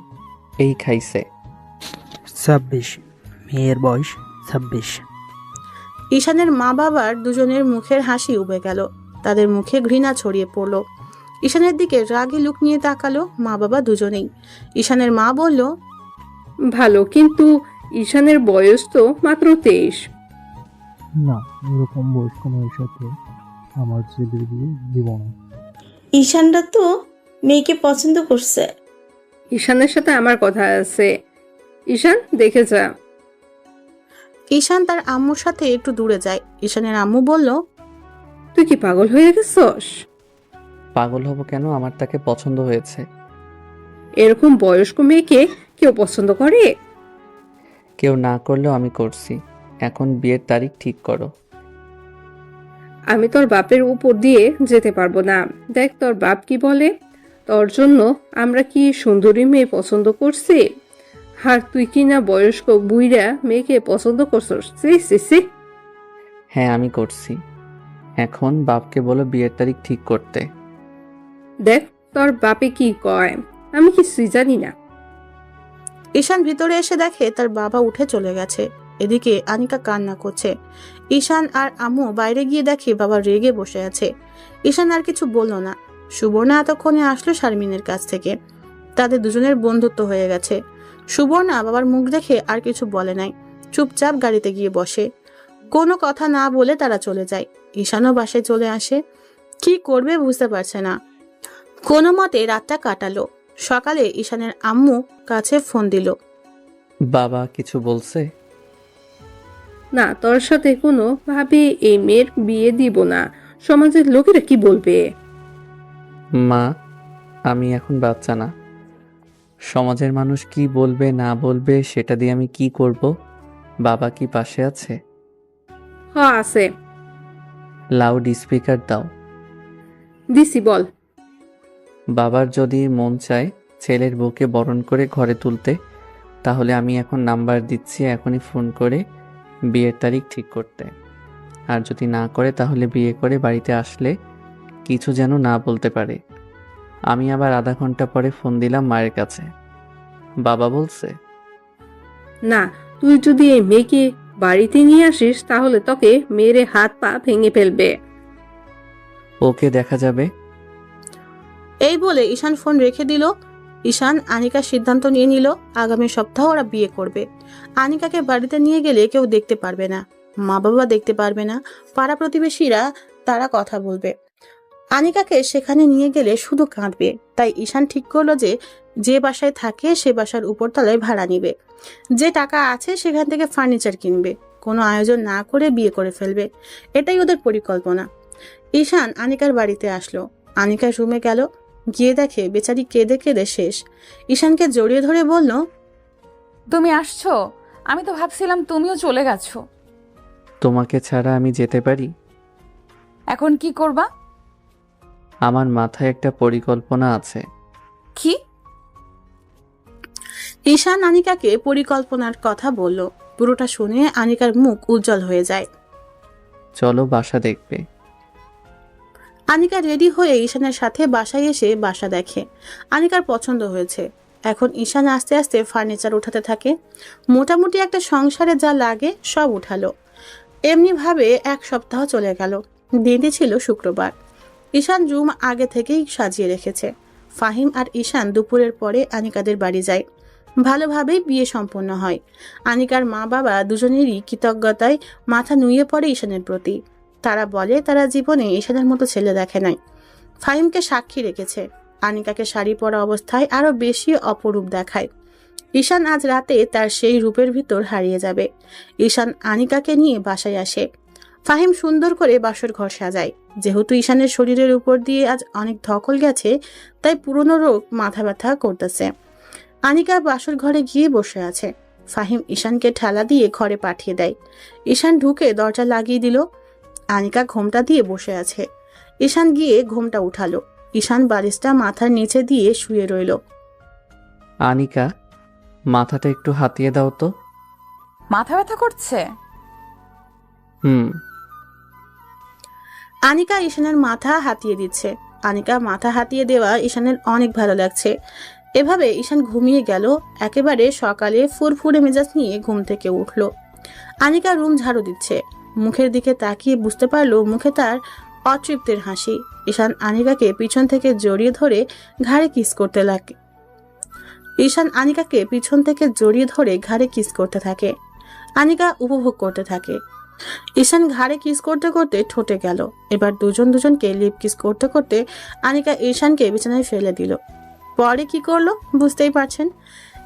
এই খাইছে। 26। মেয়ের বয়স 26। ঈশানের মা বাবার দুজনের মুখের হাসি উবে গেল। তাদের মুখে ঘৃণা ছড়িয়ে পড়ল। ঈশানের দিকে রাগে লুক নিয়ে তাকালো মা বাবা দুজনেই। ঈশানের মা বলল, ভালো, কিন্তু ঈশানের বয়স তো মাত্র 23। না, এরকম বয়স্ক মেয়ের সাথে আমার ছেলের বিয়ে দিব না। ঈশানরা তো মেয়েকে পছন্দ করছে। ঈশানের সাথে আমার কথা আছে। ঈশান, দেখে যা। ঈশান তার আম্মুর সাথে একটু দূরে যায়। ঈশানের আম্মু বলল, তুই কি পাগল হয়ে গেছস? পাগল হব কেন? আমার তাকে পছন্দ হয়েছে। এরকম বয়স্ক মেয়েকে কেউ পছন্দ করে? কেউ না করলেও আমি করছি। এখন বিয়ের তারিখ ঠিক করো। আমি তোর বাপের উপর দিয়ে যেতে পারবো না। দেখ তোর বাপ কি বলে। তোর জন্য আমরা কি সুন্দরী মেয়ে পছন্দ করছি, আর তুই কি না বয়স্ক বুইড়া মেয়েকে পছন্দ করছস? সি সি সি। হ্যাঁ, আমি করছি। এখন বাপকে বলো বিয়ের তারিখ ঠিক করতে। দেখ তোর বাপে কি কয়, আমি কিছুই জানি না। ঈশান ভিতরে এসে দেখে তার বাবা উঠে চলে গেছে। এদিকে আনিকা কান্না করছে। ঈশান আর আম্মু বাইরে গিয়ে দেখে বাবা রেগে বসে আছে। ঈশান আর কিছু বলল না। সুবর্ণা এতক্ষণে আসলো শারমিনের কাছ থেকে। তাদের দুজনের বন্ধুত্ব হয়ে গেছে। সুবর্ণা বাবার মুখ দেখে আর কিছু বলে নাই, চুপচাপ গাড়িতে গিয়ে বসে। কোনো কথা না বলে তারা চলে যায়। ঈশানও বাসায় চলে আসে। কি করবে বুঝতে পারছে না। কোনো মতে রাতটা কাটালো। সকালে ঈশানের আম্মু কাছে ফোন দিল। বাবা কিছু বলছে? না, তোর সাথে কোনো ভাবে এই মেয়ের বিয়ে দিব না। সমাজের লোকেরা কি বলবে? মা, আমি এখন বাচ্চা না। সমাজের মানুষ কি বলবে না বলবে সেটা দিয়ে আমি কি করব? বাবা কি পাশে আছে? হ্যাঁ, আছে। লাউড স্পিকার দাও। দিছি, বল। বাবার যদি মন চায় ছেলের বউকে বরণ করে ঘরে তুলতে, তাহলে আমি এখন নাম্বার দিচ্ছি, এখনই ফোন করে বিয়ের তারিখ ঠিক করতে। আর যদি না করে তাহলে বিয়ে করে বাড়িতে আসলে কিছু যেন না বলতে পারে। আমি আবার আধা ঘন্টা পরে ফোন দিলাম মায়ের কাছে। বাবা বলছে, না, তুই যদি এই মেয়েকে বাড়িতে নিয়ে আসিস তাহলে তোকে মেরে হাত পা ভেঙে ফেলবে। ওকে দেখা যাবে। এই বলে ঈশান ফোন রেখে দিল। ঈশান আনিকার সিদ্ধান্ত নিয়ে নিল আগামী সপ্তাহ ওরা বিয়ে করবে। আনিকাকে বাড়িতে নিয়ে গেলে কেউ দেখতে পারবে না, মা বাবা দেখতে পারবে না, পাড়া প্রতিবেশীরা তারা কথা বলবে। আনিকাকে সেখানে নিয়ে গেলে শুধু কাঁদবে। তাই ঈশান ঠিক করলো যে বাসায় থাকে সে বাসার উপরতলায় ভাড়া নিবে। যে টাকা আছে সেখান থেকে ফার্নিচার কিনবে। কোনো আয়োজন না করে বিয়ে করে ফেলবে, এটাই ওদের পরিকল্পনা। ঈশান আনিকার বাড়িতে আসলো। আনিকার রুমে গেল, গিয়ে দেখে বেচারি কেঁদে কেঁদে শেষ। ঈশানকে জড়িয়ে ধরে বলল, তুমি আসছো? আমি তো ভাবছিলাম তুমিও চলে গেছো। তোমাকে ছাড়া আমি যেতে পারি? এখন কি করবা? আমার মাথায় একটা পরিকল্পনা আছে। কি? ঈশান আনিকাকে পরিকল্পনার কথা বলল। পুরোটা শুনে আনিকার মুখ উজ্জ্বল হয়ে যায়। চলো বাসা দেখবে। আনিকা রেডি হয়ে ঈশানের সাথে বাসায় এসে বাসা দেখে। আনিকার পছন্দ হয়েছে। এখন ঈশান আস্তে আস্তে ফার্নিচার উঠাতে থাকে। মোটামুটি একটা সংসারে যা লাগে সব উঠালো। এমনি ভাবে 1 সপ্তাহ চলে গেল। দিনটি ছিল শুক্রবার। ঈশান রুম আগে থেকেই সাজিয়ে রেখেছে। ফাহিম আর ঈশান দুপুরের পরে আনিকাদের বাড়ি যায়। ভালোভাবেই বিয়ে সম্পন্ন হয়। আনিকার মা বাবা দুজনেরই কৃতজ্ঞতায় মাথা নুয়ে পড়ে ঈশানের প্রতি। তারা বলে তারা জীবনে ঈশানের মতো ছেলে দেখে নাই। ফাহিমকে সাক্ষী রেখেছে। আনিকাকে শাড়ি পরা অবস্থায় আরো বেশি অপরূপ দেখায়। ঈশান আজ রাতে তার সেই রূপের ভিতর হারিয়ে যাবে। ঈশান আনিকাকে নিয়ে বাসায় আসে। ফাহিম সুন্দর করে বাসর ঘর সাজায়। যেহেতু ঈশানের শরীরের উপর দিয়ে আজ অনেক ধকল গেছে, তাই পুরনো রোগ মাথা ব্যথা করতেছে। আনিকা বাসর ঘরে গিয়ে বসে আছে। ফাহিম ঈশানকে ঠেলা দিয়ে ঘরে পাঠিয়ে দেয়। ঈশান ঢুকে দরজা লাগিয়ে দিল। আনিকা ঘোমটা দিয়ে বসে আছে। ঈশান গিয়ে ঘোমটা উঠালো। ঈশান বালিশটা মাথার নিচে দিয়ে শুয়ে রইল। আনিকা, মাথাটা একটু হাতিয়ে দাও তো। মাথা ব্যথা করছে? হুম। আনিকা ঈশানের মাথা হাতিয়ে দিচ্ছে। আনিকা মাথা হাতিয়ে দেওয়া ঈশানের অনেক ভালো লাগছে। এভাবে ঈশান ঘুমিয়ে গেল। একেবারে সকালে ফুরফুরে মেজাজ নিয়ে ঘুম থেকে উঠল। আনিকা রুম ঝাড়ু দিচ্ছে। মুখের দিকে তাকিয়ে বুঝতে পারলো মুখে তার অতৃপ্তির হাসি। ঈশান আনিকাকে পিছন থেকে জড়িয়ে ধরে ঘাড়ে কিস করতে লাগে। ঈশান আনিকাকে পিছন থেকে জড়িয়ে ধরে ঘাড়ে কিস করতে থাকে। আনিকা উপভোগ করতে থাকে। ঈশান ঘাড়ে কিস করতে করতে ঠোঁটে গেল। এবার দুজনকে লিপ কিস করতে করতে আনিকা ঈশানকে বিছানায় ফেলে দিল। পরে কি করলো বুঝতেই পারছেন।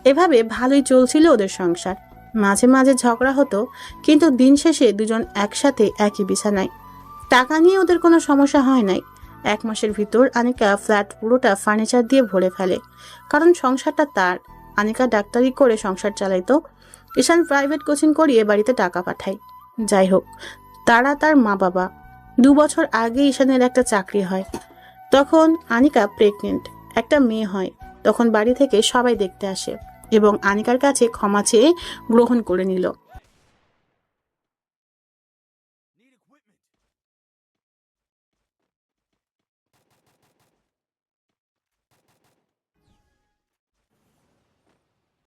এভাবে ভালোই চলছিল ওদের সংসার। মাঝে মাঝে ঝগড়া হতো, কিন্তু দিন শেষে দুজন একসাথে একই বিছানায়। টাকা নিয়ে ওদের কোনো সমস্যা হয় নাই। 1 মাসের ভিতর আনিকা ফ্ল্যাট পুরোটা ফার্নিচার দিয়ে ভরে ফেলে, কারণ সংসারটা তার। আনিকা ডাক্তারি করে সংসার চালাইতো। ঈশান প্রাইভেট কোচিং করিয়ে বাড়িতে টাকা পাঠায়। যাই হোক, তারা তার মা বাবা। 2 বছর আগে ঈশানের একটা চাকরি হয়। তখন আনিকা প্রেগনেন্ট, একটা মেয়ে হয়। তখন বাড়ি থেকে সবাই দেখতে আসে এবং আনিকার কাছে ক্ষমা চেয়ে গ্রহণ করে নিল।